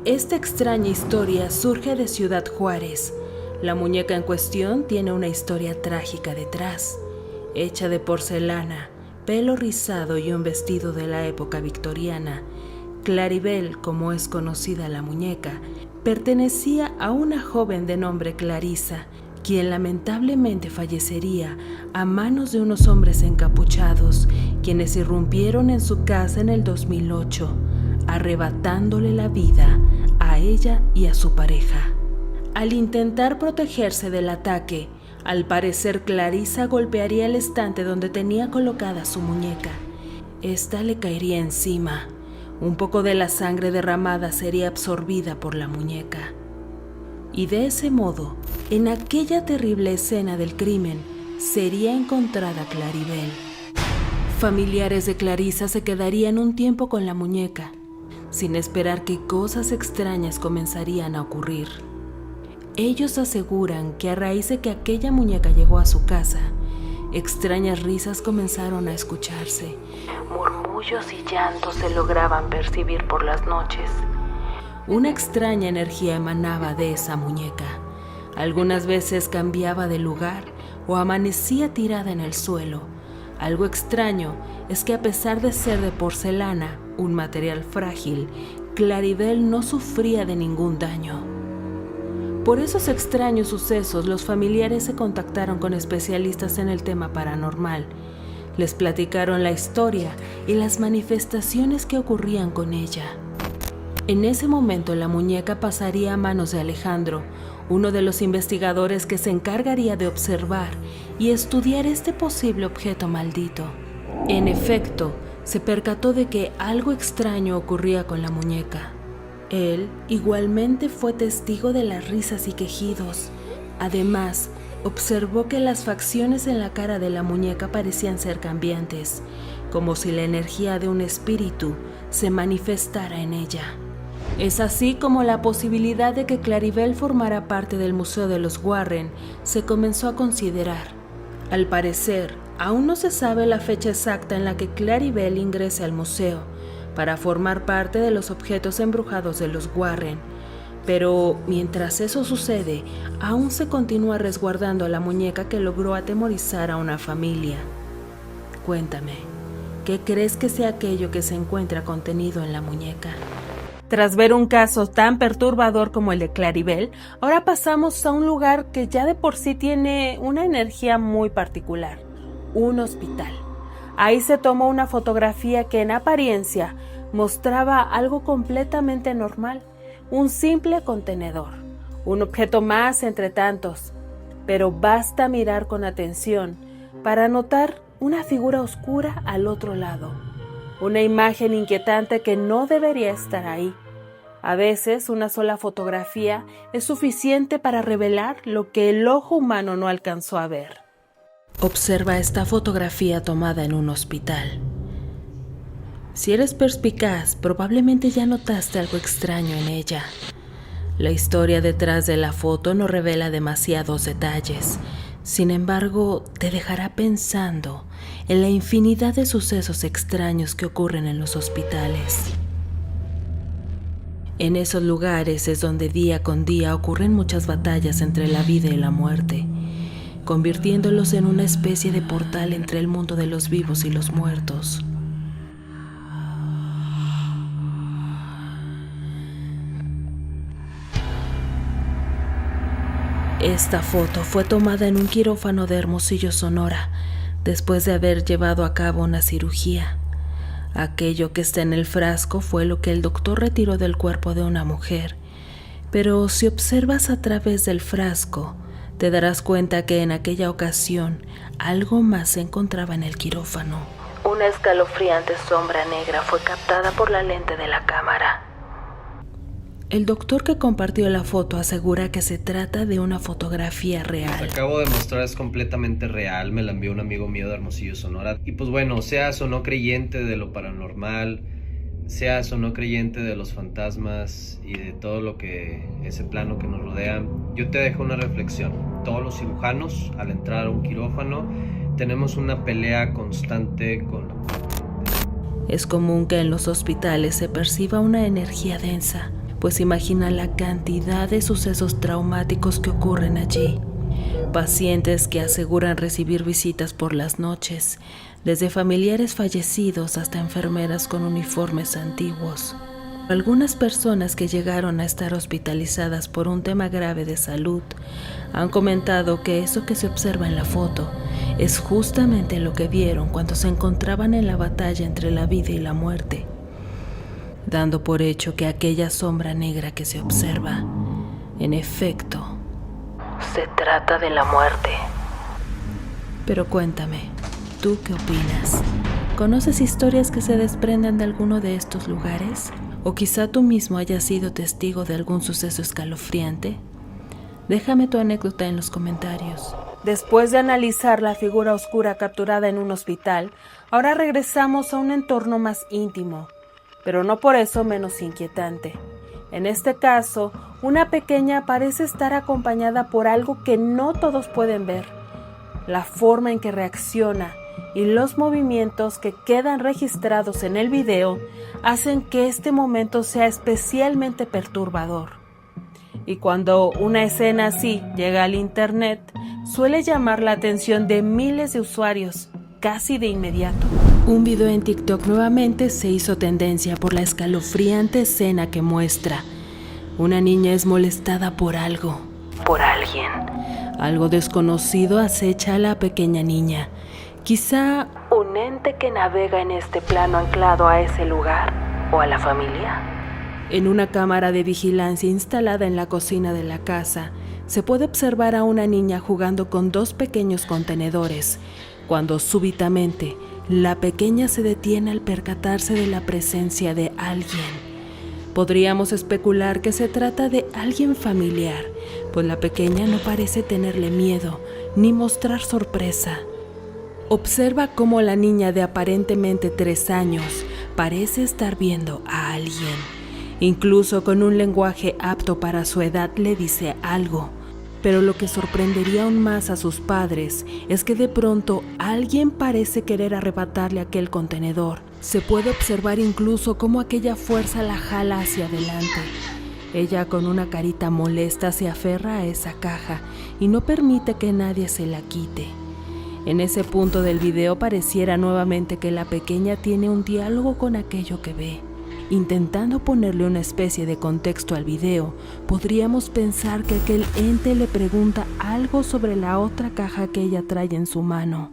Esta extraña historia surge de Ciudad Juárez. La muñeca en cuestión tiene una historia trágica detrás. Hecha de porcelana, pelo rizado y un vestido de la época victoriana, Claribel, como es conocida la muñeca, pertenecía a una joven de nombre Clarisa, quien lamentablemente fallecería a manos de unos hombres encapuchados, quienes irrumpieron en su casa en el 2008, arrebatándole la vida a ella y a su pareja. Al intentar protegerse del ataque, al parecer Clarisa golpearía el estante donde tenía colocada su muñeca. Esta le caería encima. Un poco de la sangre derramada sería absorbida por la muñeca. Y de ese modo, en aquella terrible escena del crimen, sería encontrada Claribel. Familiares de Clarisa se quedarían un tiempo con la muñeca, sin esperar que cosas extrañas comenzarían a ocurrir. Ellos aseguran que a raíz de que aquella muñeca llegó a su casa, extrañas risas comenzaron a escucharse. Murmullos y llantos se lograban percibir por las noches. Una extraña energía emanaba de esa muñeca. Algunas veces cambiaba de lugar o amanecía tirada en el suelo. Algo extraño es que a pesar de ser de porcelana, un material frágil, Claribel no sufría de ningún daño. Por esos extraños sucesos, los familiares se contactaron con especialistas en el tema paranormal. Les platicaron la historia y las manifestaciones que ocurrían con ella. En ese momento, la muñeca pasaría a manos de Alejandro, uno de los investigadores que se encargaría de observar y estudiar este posible objeto maldito. En efecto, se percató de que algo extraño ocurría con la muñeca. Él igualmente fue testigo de las risas y quejidos. Además, observó que las facciones en la cara de la muñeca parecían ser cambiantes, como si la energía de un espíritu se manifestara en ella. Es así como la posibilidad de que Claribel formara parte del Museo de los Warren se comenzó a considerar. Al parecer, Aún no se sabe la fecha exacta en la que Claribel ingrese al museo para formar parte de los objetos embrujados de los Warren, pero mientras eso sucede, aún se continúa resguardando a la muñeca que logró atemorizar a una familia. Cuéntame, ¿qué crees que sea aquello que se encuentra contenido en la muñeca? Tras ver un caso tan perturbador como el de Claribel, ahora pasamos a un lugar que ya de por sí tiene una energía muy particular: un hospital. Ahí se tomó una fotografía que en apariencia mostraba algo completamente normal, un simple contenedor, un objeto más entre tantos, pero basta mirar con atención para notar una figura oscura al otro lado, una imagen inquietante que no debería estar ahí. A veces una sola fotografía es suficiente para revelar lo que el ojo humano no alcanzó a ver. Observa esta fotografía tomada en un hospital. Si eres perspicaz, probablemente ya notaste algo extraño en ella. La historia detrás de la foto no revela demasiados detalles. Sin embargo, te dejará pensando en la infinidad de sucesos extraños que ocurren en los hospitales. En esos lugares es donde día con día ocurren muchas batallas entre la vida y la muerte, convirtiéndolos en una especie de portal entre el mundo de los vivos y los muertos. Esta foto fue tomada en un quirófano de Hermosillo, Sonora, después de haber llevado a cabo una cirugía. Aquello que está en el frasco fue lo que el doctor retiró del cuerpo de una mujer, pero si observas a través del frasco, te darás cuenta que en aquella ocasión algo más se encontraba en el quirófano. Una escalofriante sombra negra fue captada por la lente de la cámara. El doctor que compartió la foto asegura que se trata de una fotografía real. Lo que acabo de mostrar es completamente real, me la envió un amigo mío de Hermosillo, Sonora. Y pues bueno, seas o no creyente de lo paranormal, seas o no creyente de los fantasmas y de todo lo que ese plano que nos rodea, yo te dejo una reflexión. Todos los cirujanos, al entrar a un quirófano, tenemos una pelea constante con la muerte. Es común que en los hospitales se perciba una energía densa, pues imagina la cantidad de sucesos traumáticos que ocurren allí. Pacientes que aseguran recibir visitas por las noches, desde familiares fallecidos hasta enfermeras con uniformes antiguos. Algunas personas que llegaron a estar hospitalizadas por un tema grave de salud han comentado que eso que se observa en la foto es justamente lo que vieron cuando se encontraban en la batalla entre la vida y la muerte, dando por hecho que aquella sombra negra que se observa, en efecto, se trata de la muerte. Pero cuéntame, ¿tú qué opinas? ¿Conoces historias que se desprenden de alguno de estos lugares? ¿O quizá tú mismo hayas sido testigo de algún suceso escalofriante? Déjame tu anécdota en los comentarios. Después de analizar la figura oscura capturada en un hospital, ahora regresamos a un entorno más íntimo, pero no por eso menos inquietante. En este caso, una pequeña parece estar acompañada por algo que no todos pueden ver. La forma en que reacciona y los movimientos que quedan registrados en el video hacen que este momento sea especialmente perturbador. Y cuando una escena así llega al internet, suele llamar la atención de miles de usuarios, casi de inmediato. Un video en TikTok nuevamente se hizo tendencia por la escalofriante escena que muestra. Una niña es molestada por algo, por alguien. Algo desconocido acecha a la pequeña niña. Quizá un ente que navega en este plano anclado a ese lugar o a la familia. En una cámara de vigilancia instalada en la cocina de la casa, se puede observar a una niña jugando con dos pequeños contenedores, cuando súbitamente la pequeña se detiene al percatarse de la presencia de alguien. Podríamos especular que se trata de alguien familiar, pues la pequeña no parece tenerle miedo ni mostrar sorpresa. Observa cómo la niña de aparentemente 3 años parece estar viendo a alguien. Incluso con un lenguaje apto para su edad le dice algo, Pero lo que sorprendería aún más a sus padres es que de pronto alguien parece querer arrebatarle aquel contenedor. Se puede observar incluso cómo aquella fuerza la jala hacia adelante. Ella, con una carita molesta, se aferra a esa caja y no permite que nadie se la quite. En ese punto del video pareciera nuevamente que la pequeña tiene un diálogo con aquello que ve. Intentando ponerle una especie de contexto al video, podríamos pensar que aquel ente le pregunta algo sobre la otra caja que ella trae en su mano.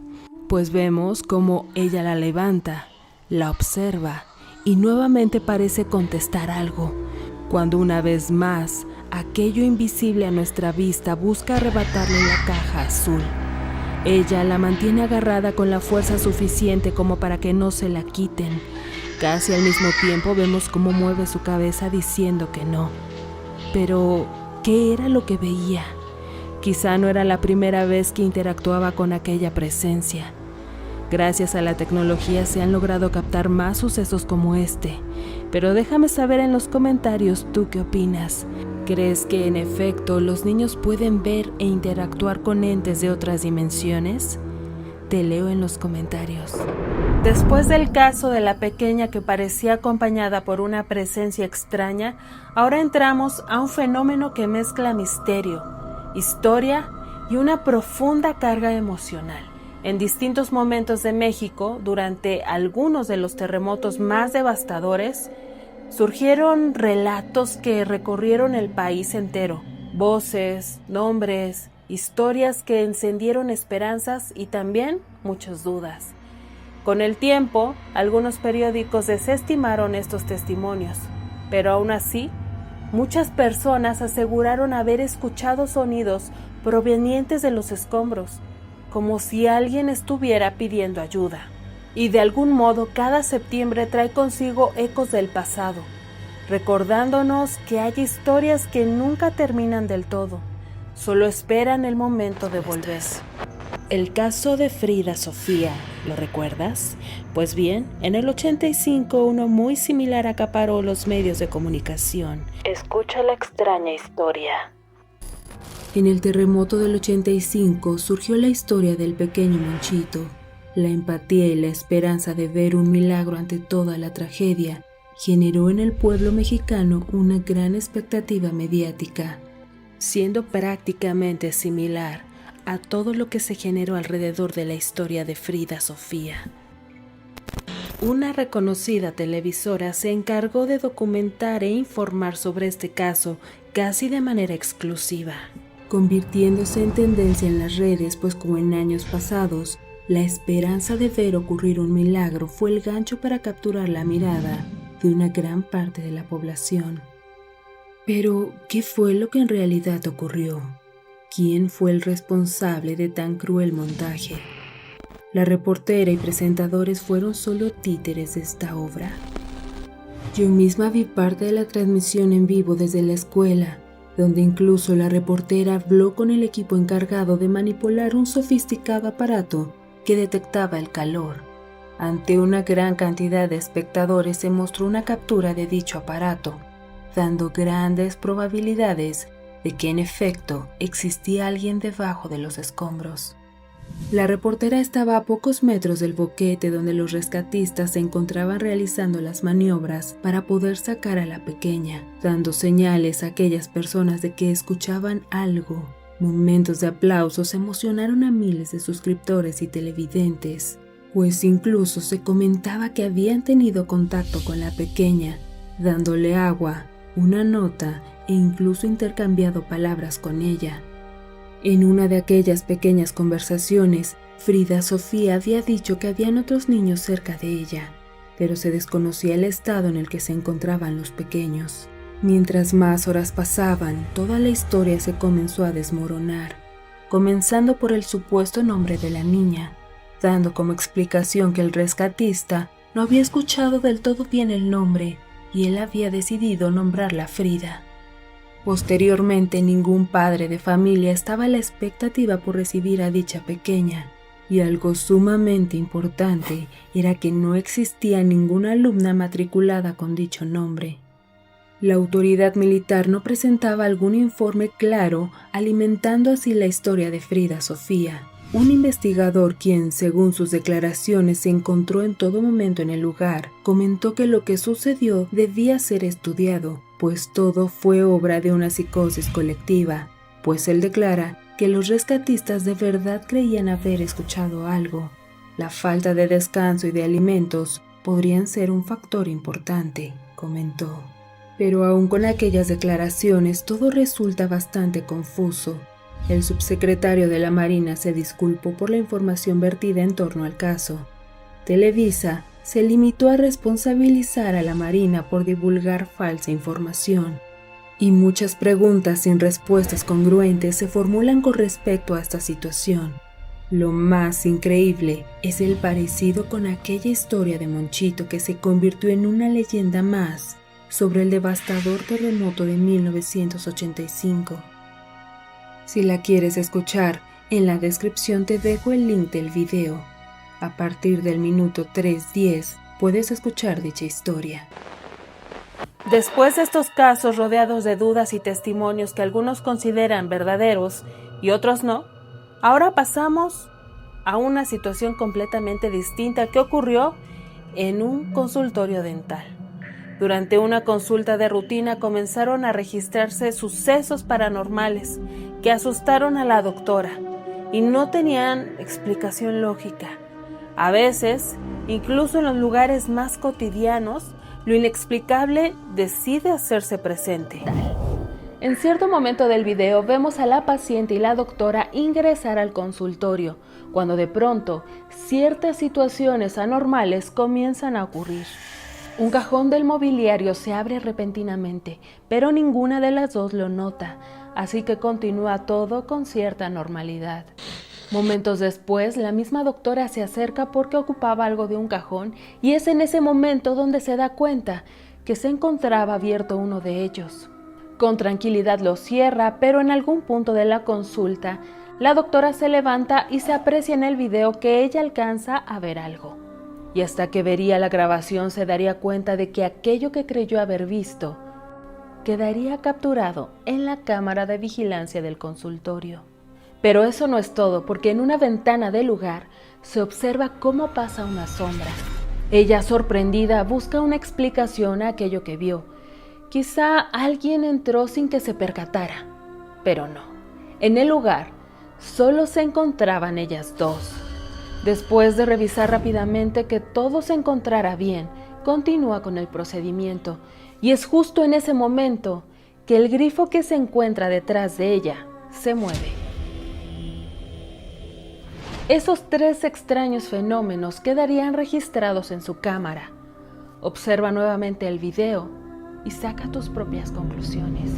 Pues vemos cómo ella la levanta, la observa y nuevamente parece contestar algo, cuando una vez más, aquello invisible a nuestra vista busca arrebatarle la caja azul. Ella la mantiene agarrada con la fuerza suficiente como para que no se la quiten. Casi al mismo tiempo vemos cómo mueve su cabeza diciendo que no. Pero, ¿qué era lo que veía? Quizá no era la primera vez que interactuaba con aquella presencia. Gracias a la tecnología se han logrado captar más sucesos como este. Pero déjame saber en los comentarios tú qué opinas. ¿Crees que en efecto los niños pueden ver e interactuar con entes de otras dimensiones? Te leo en los comentarios. Después del caso de la pequeña que parecía acompañada por una presencia extraña, ahora entramos a un fenómeno que mezcla misterio, historia y una profunda carga emocional. En distintos momentos de México, durante algunos de los terremotos más devastadores, surgieron relatos que recorrieron el país entero, voces, nombres, historias que encendieron esperanzas y también muchas dudas. Con el tiempo, algunos periódicos desestimaron estos testimonios, pero aún así, muchas personas aseguraron haber escuchado sonidos provenientes de los escombros, como si alguien estuviera pidiendo ayuda. Y de algún modo cada septiembre trae consigo ecos del pasado, recordándonos que hay historias que nunca terminan del todo, solo esperan el momento de volver. El caso de Frida Sofía, ¿lo recuerdas? Pues bien, en el 85 uno muy similar acaparó los medios de comunicación. Escucha la extraña historia. En el terremoto del 85 surgió la historia del pequeño Monchito. La empatía y la esperanza de ver un milagro ante toda la tragedia generó en el pueblo mexicano una gran expectativa mediática, siendo prácticamente similar a todo lo que se generó alrededor de la historia de Frida Sofía. Una reconocida televisora se encargó de documentar e informar sobre este caso casi de manera exclusiva, convirtiéndose en tendencia en las redes, pues como en años pasados, la esperanza de ver ocurrir un milagro fue el gancho para capturar la mirada de una gran parte de la población. Pero, ¿qué fue lo que en realidad ocurrió? ¿Quién fue el responsable de tan cruel montaje? La reportera y presentadores fueron solo títeres de esta obra. Yo misma vi parte de la transmisión en vivo desde la escuela, donde incluso la reportera habló con el equipo encargado de manipular un sofisticado aparato que detectaba el calor. Ante una gran cantidad de espectadores se mostró una captura de dicho aparato, dando grandes probabilidades de que en efecto existía alguien debajo de los escombros. La reportera estaba a pocos metros del boquete donde los rescatistas se encontraban realizando las maniobras para poder sacar a la pequeña, dando señales a aquellas personas de que escuchaban algo. Momentos de aplausos emocionaron a miles de suscriptores y televidentes, pues incluso se comentaba que habían tenido contacto con la pequeña, dándole agua, una nota e incluso intercambiado palabras con ella. En una de aquellas pequeñas conversaciones, Frida Sofía había dicho que habían otros niños cerca de ella, pero se desconocía el estado en el que se encontraban los pequeños. Mientras más horas pasaban, toda la historia se comenzó a desmoronar, comenzando por el supuesto nombre de la niña, dando como explicación que el rescatista no había escuchado del todo bien el nombre y él había decidido nombrarla Frida. Posteriormente, ningún padre de familia estaba a la expectativa por recibir a dicha pequeña, y algo sumamente importante era que no existía ninguna alumna matriculada con dicho nombre. La autoridad militar no presentaba algún informe claro, alimentando así la historia de Frida Sofía. Un investigador quien, según sus declaraciones, se encontró en todo momento en el lugar, comentó que lo que sucedió debía ser estudiado, pues todo fue obra de una psicosis colectiva, pues él declara que los rescatistas de verdad creían haber escuchado algo. La falta de descanso y de alimentos podrían ser un factor importante, comentó. Pero aún con aquellas declaraciones todo resulta bastante confuso. El subsecretario de la Marina se disculpó por la información vertida en torno al caso. Televisa se limitó a responsabilizar a la Marina por divulgar falsa información. Y muchas preguntas sin respuestas congruentes se formulan con respecto a esta situación. Lo más increíble es el parecido con aquella historia de Monchito que se convirtió en una leyenda más sobre el devastador terremoto de 1985. Si la quieres escuchar, en la descripción te dejo el link del video. A partir del minuto 3:10 puedes escuchar dicha historia. Después de estos casos rodeados de dudas y testimonios que algunos consideran verdaderos y otros no, ahora pasamos a una situación completamente distinta que ocurrió en un consultorio dental. Durante una consulta de rutina comenzaron a registrarse sucesos paranormales que asustaron a la doctora y no tenían explicación lógica. A veces, incluso en los lugares más cotidianos, lo inexplicable decide hacerse presente. En cierto momento del video vemos a la paciente y la doctora ingresar al consultorio, cuando de pronto ciertas situaciones anormales comienzan a ocurrir. Un cajón del mobiliario se abre repentinamente, pero ninguna de las dos lo nota, así que continúa todo con cierta normalidad. Momentos después, la misma doctora se acerca porque ocupaba algo de un cajón y es en ese momento donde se da cuenta que se encontraba abierto uno de ellos. Con tranquilidad lo cierra, pero en algún punto de la consulta, la doctora se levanta y se aprecia en el video que ella alcanza a ver algo. Y hasta que vería la grabación se daría cuenta de que aquello que creyó haber visto quedaría capturado en la cámara de vigilancia del consultorio. Pero eso no es todo, porque en una ventana del lugar se observa cómo pasa una sombra. Ella, sorprendida, busca una explicación a aquello que vio. Quizá alguien entró sin que se percatara, pero no. En el lugar solo se encontraban ellas dos. Después de revisar rápidamente que todo se encontrara bien, continúa con el procedimiento, y es justo en ese momento que el grifo que se encuentra detrás de ella se mueve. Esos 3 extraños fenómenos quedarían registrados en su cámara. Observa nuevamente el video y saca tus propias conclusiones.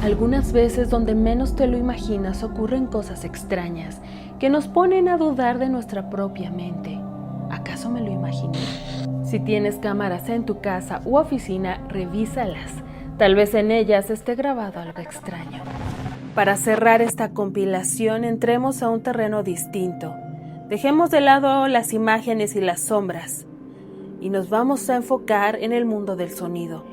Algunas veces, donde menos te lo imaginas, ocurren cosas extrañas que nos ponen a dudar de nuestra propia mente. ¿Acaso me lo imaginé? Si tienes cámaras en tu casa u oficina, revísalas. Tal vez en ellas esté grabado algo extraño. Para cerrar esta compilación, entremos a un terreno distinto. Dejemos de lado las imágenes y las sombras y nos vamos a enfocar en el mundo del sonido.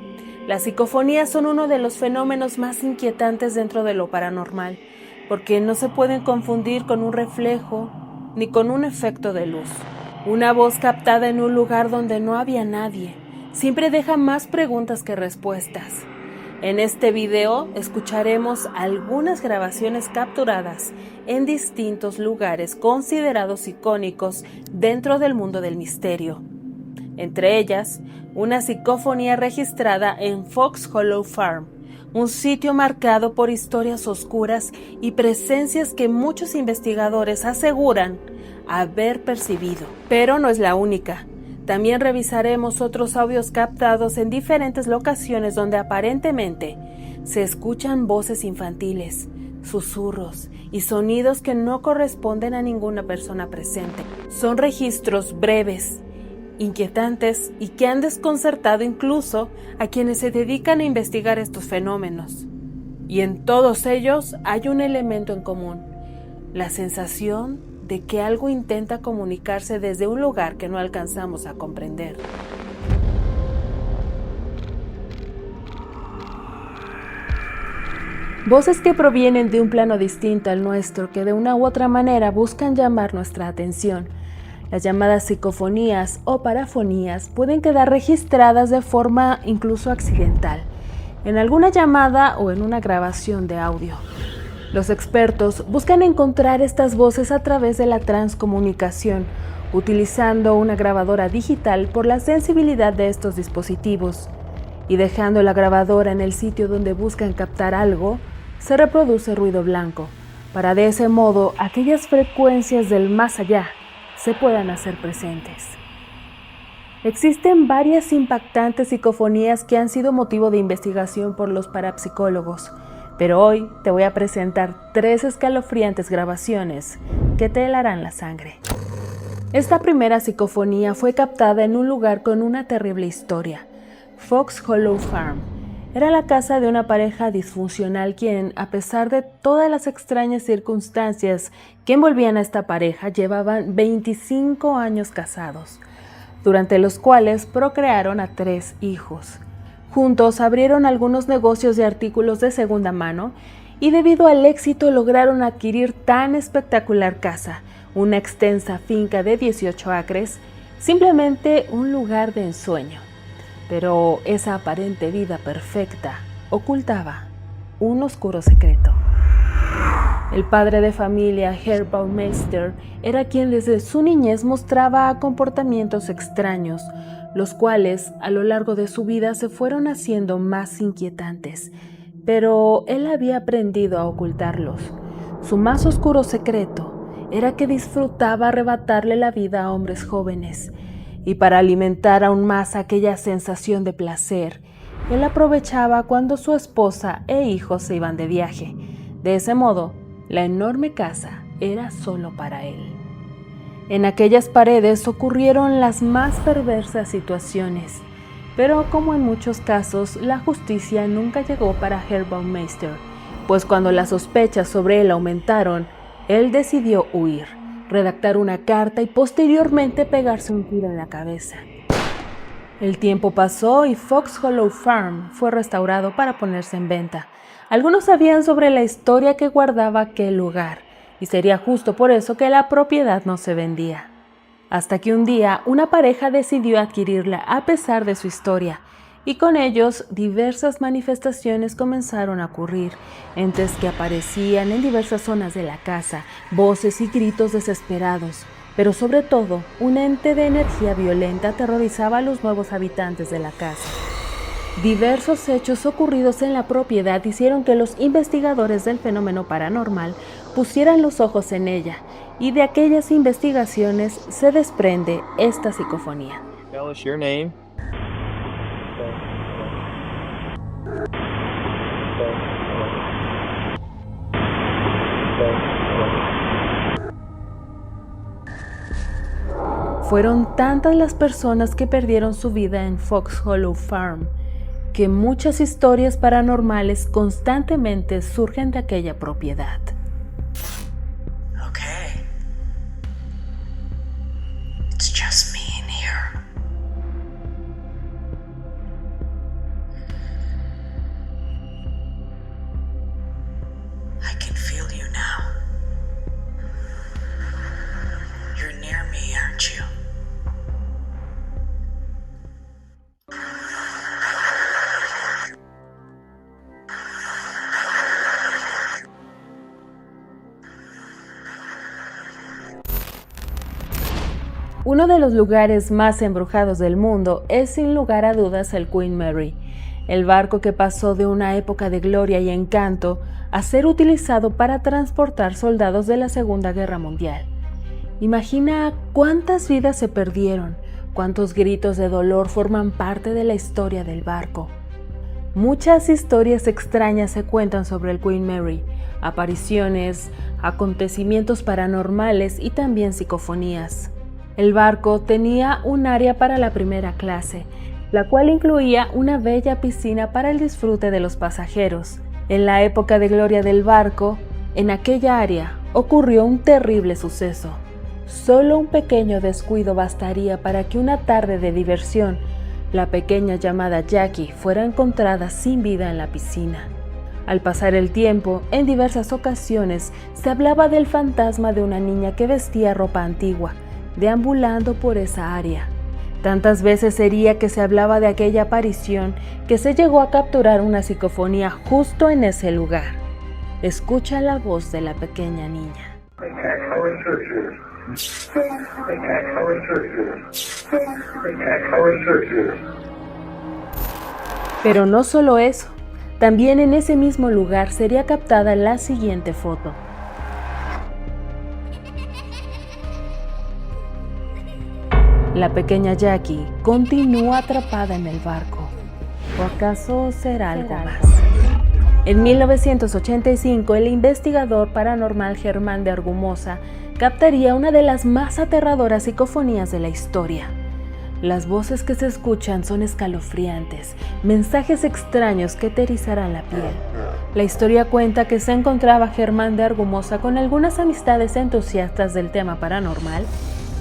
Las psicofonías son uno de los fenómenos más inquietantes dentro de lo paranormal, porque no se pueden confundir con un reflejo ni con un efecto de luz. Una voz captada en un lugar donde no había nadie siempre deja más preguntas que respuestas. En este video escucharemos algunas grabaciones capturadas en distintos lugares considerados icónicos dentro del mundo del misterio. Entre ellas, una psicofonía registrada en Fox Hollow Farm, un sitio marcado por historias oscuras y presencias que muchos investigadores aseguran haber percibido. Pero no es la única. También revisaremos otros audios captados en diferentes locaciones donde aparentemente se escuchan voces infantiles, susurros y sonidos que no corresponden a ninguna persona presente. Son registros breves, inquietantes y que han desconcertado incluso a quienes se dedican a investigar estos fenómenos. Y en todos ellos hay un elemento en común: la sensación de que algo intenta comunicarse desde un lugar que no alcanzamos a comprender. Voces que provienen de un plano distinto al nuestro, que de una u otra manera buscan llamar nuestra atención. Las llamadas psicofonías o parafonías pueden quedar registradas de forma incluso accidental, en alguna llamada o en una grabación de audio. Los expertos buscan encontrar estas voces a través de la transcomunicación, utilizando una grabadora digital por la sensibilidad de estos dispositivos. Y dejando la grabadora en el sitio donde buscan captar algo, se reproduce ruido blanco, para de ese modo aquellas frecuencias del más allá se puedan hacer presentes. Existen varias impactantes psicofonías que han sido motivo de investigación por los parapsicólogos, pero hoy te voy a presentar 3 escalofriantes grabaciones que te helarán la sangre. Esta primera psicofonía fue captada en un lugar con una terrible historia: Fox Hollow Farm. Era la casa de una pareja disfuncional quien, a pesar de todas las extrañas circunstancias que envolvían a esta pareja, llevaban 25 años casados, durante los cuales procrearon a 3 hijos. Juntos abrieron algunos negocios de artículos de segunda mano y debido al éxito lograron adquirir tan espectacular casa, una extensa finca de 18 acres, simplemente un lugar de ensueño. Pero esa aparente vida perfecta ocultaba un oscuro secreto. El padre de familia, Herr Baumeister, era quien desde su niñez mostraba comportamientos extraños, los cuales a lo largo de su vida se fueron haciendo más inquietantes, pero él había aprendido a ocultarlos. Su más oscuro secreto era que disfrutaba arrebatarle la vida a hombres jóvenes, y para alimentar aún más aquella sensación de placer, él aprovechaba cuando su esposa e hijos se iban de viaje. De ese modo, la enorme casa era solo para él. En aquellas paredes ocurrieron las más perversas situaciones, pero como en muchos casos, la justicia nunca llegó para Herr Baumeister, pues cuando las sospechas sobre él aumentaron, él decidió huir, redactar una carta y posteriormente pegarse un tiro en la cabeza. El tiempo pasó y Fox Hollow Farm fue restaurado para ponerse en venta. Algunos sabían sobre la historia que guardaba aquel lugar, y sería justo por eso que la propiedad no se vendía. Hasta que un día una pareja decidió adquirirla a pesar de su historia, y con ellos diversas manifestaciones comenzaron a ocurrir, entes que aparecían en diversas zonas de la casa, voces y gritos desesperados, pero sobre todo un ente de energía violenta aterrorizaba a los nuevos habitantes de la casa. Diversos hechos ocurridos en la propiedad hicieron que los investigadores del fenómeno paranormal pusieran los ojos en ella, y de aquellas investigaciones se desprende esta psicofonía. Tell us your name. Fueron tantas las personas que perdieron su vida en Fox Hollow Farm, que muchas historias paranormales constantemente surgen de aquella propiedad. Okay. It's just me in here. Uno de los lugares más embrujados del mundo es sin lugar a dudas el Queen Mary, el barco que pasó de una época de gloria y encanto a ser utilizado para transportar soldados de la Segunda Guerra Mundial. Imagina cuántas vidas se perdieron, cuántos gritos de dolor forman parte de la historia del barco. Muchas historias extrañas se cuentan sobre el Queen Mary, apariciones, acontecimientos paranormales y también psicofonías. El barco tenía un área para la primera clase, la cual incluía una bella piscina para el disfrute de los pasajeros. En la época de gloria del barco, en aquella área ocurrió un terrible suceso. Solo un pequeño descuido bastaría para que una tarde de diversión, la pequeña llamada Jackie fuera encontrada sin vida en la piscina. Al pasar el tiempo, en diversas ocasiones se hablaba del fantasma de una niña que vestía ropa antigua, deambulando por esa área. Tantas veces sería que se hablaba de aquella aparición que se llegó a capturar una psicofonía justo en ese lugar. Escucha la voz de la pequeña niña. Pero no solo eso, también en ese mismo lugar sería captada la siguiente foto. La pequeña Jackie continúa atrapada en el barco. ¿O acaso será algo más? En 1985, el investigador paranormal Germán de Argumosa captaría una de las más aterradoras psicofonías de la historia. Las voces que se escuchan son escalofriantes, mensajes extraños que te erizarán la piel. La historia cuenta que se encontraba Germán de Argumosa con algunas amistades entusiastas del tema paranormal,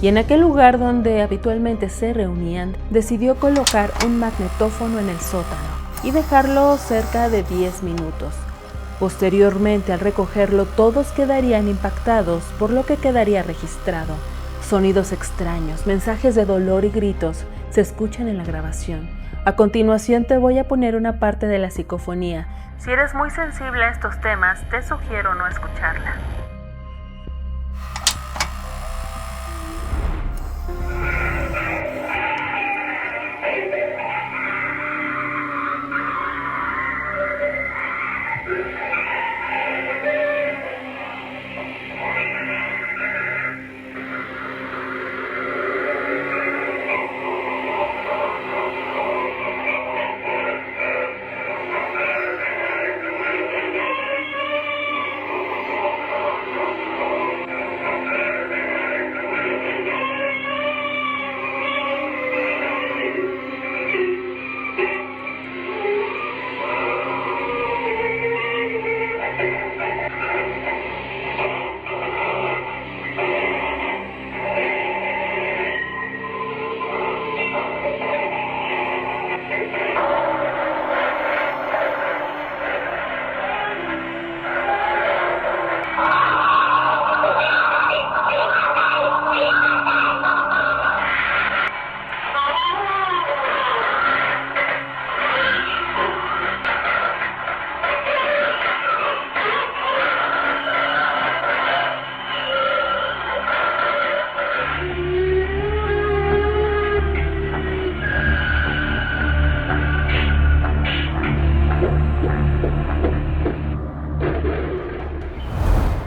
y en aquel lugar donde habitualmente se reunían, decidió colocar un magnetófono en el sótano y dejarlo cerca de 10 minutos. Posteriormente, al recogerlo, todos quedarían impactados por lo que quedaría registrado. Sonidos extraños, mensajes de dolor y gritos se escuchan en la grabación. A continuación te voy a poner una parte de la psicofonía. Si eres muy sensible a estos temas, te sugiero no escucharla.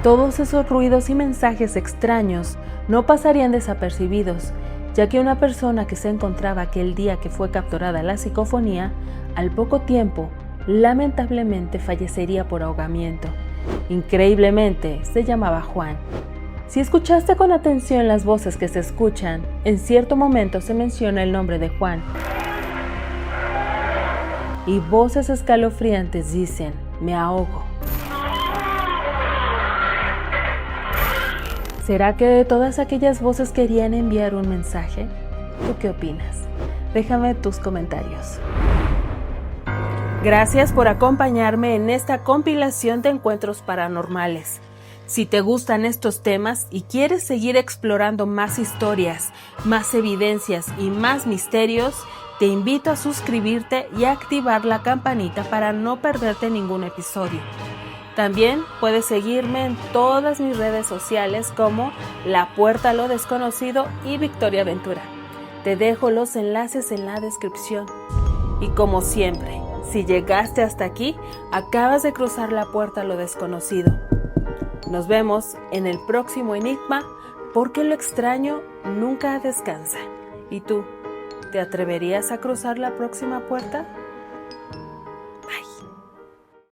Todos esos ruidos y mensajes extraños no pasarían desapercibidos, ya que una persona que se encontraba aquel día que fue capturada la psicofonía, al poco tiempo, lamentablemente fallecería por ahogamiento. Increíblemente, se llamaba Juan. Si escuchaste con atención las voces que se escuchan, en cierto momento se menciona el nombre de Juan. Y voces escalofriantes dicen, me ahogo. ¿Será que todas aquellas voces querían enviar un mensaje? ¿Tú qué opinas? Déjame tus comentarios. Gracias por acompañarme en esta compilación de encuentros paranormales. Si te gustan estos temas y quieres seguir explorando más historias, más evidencias y más misterios, te invito a suscribirte y a activar la campanita para no perderte ningún episodio. También puedes seguirme en todas mis redes sociales como La Puerta a lo Desconocido y Victoria Ventura. Te dejo los enlaces en la descripción. Y como siempre, si llegaste hasta aquí, acabas de cruzar la puerta a lo desconocido. Nos vemos en el próximo enigma, porque lo extraño nunca descansa. ¿Y tú, te atreverías a cruzar la próxima puerta?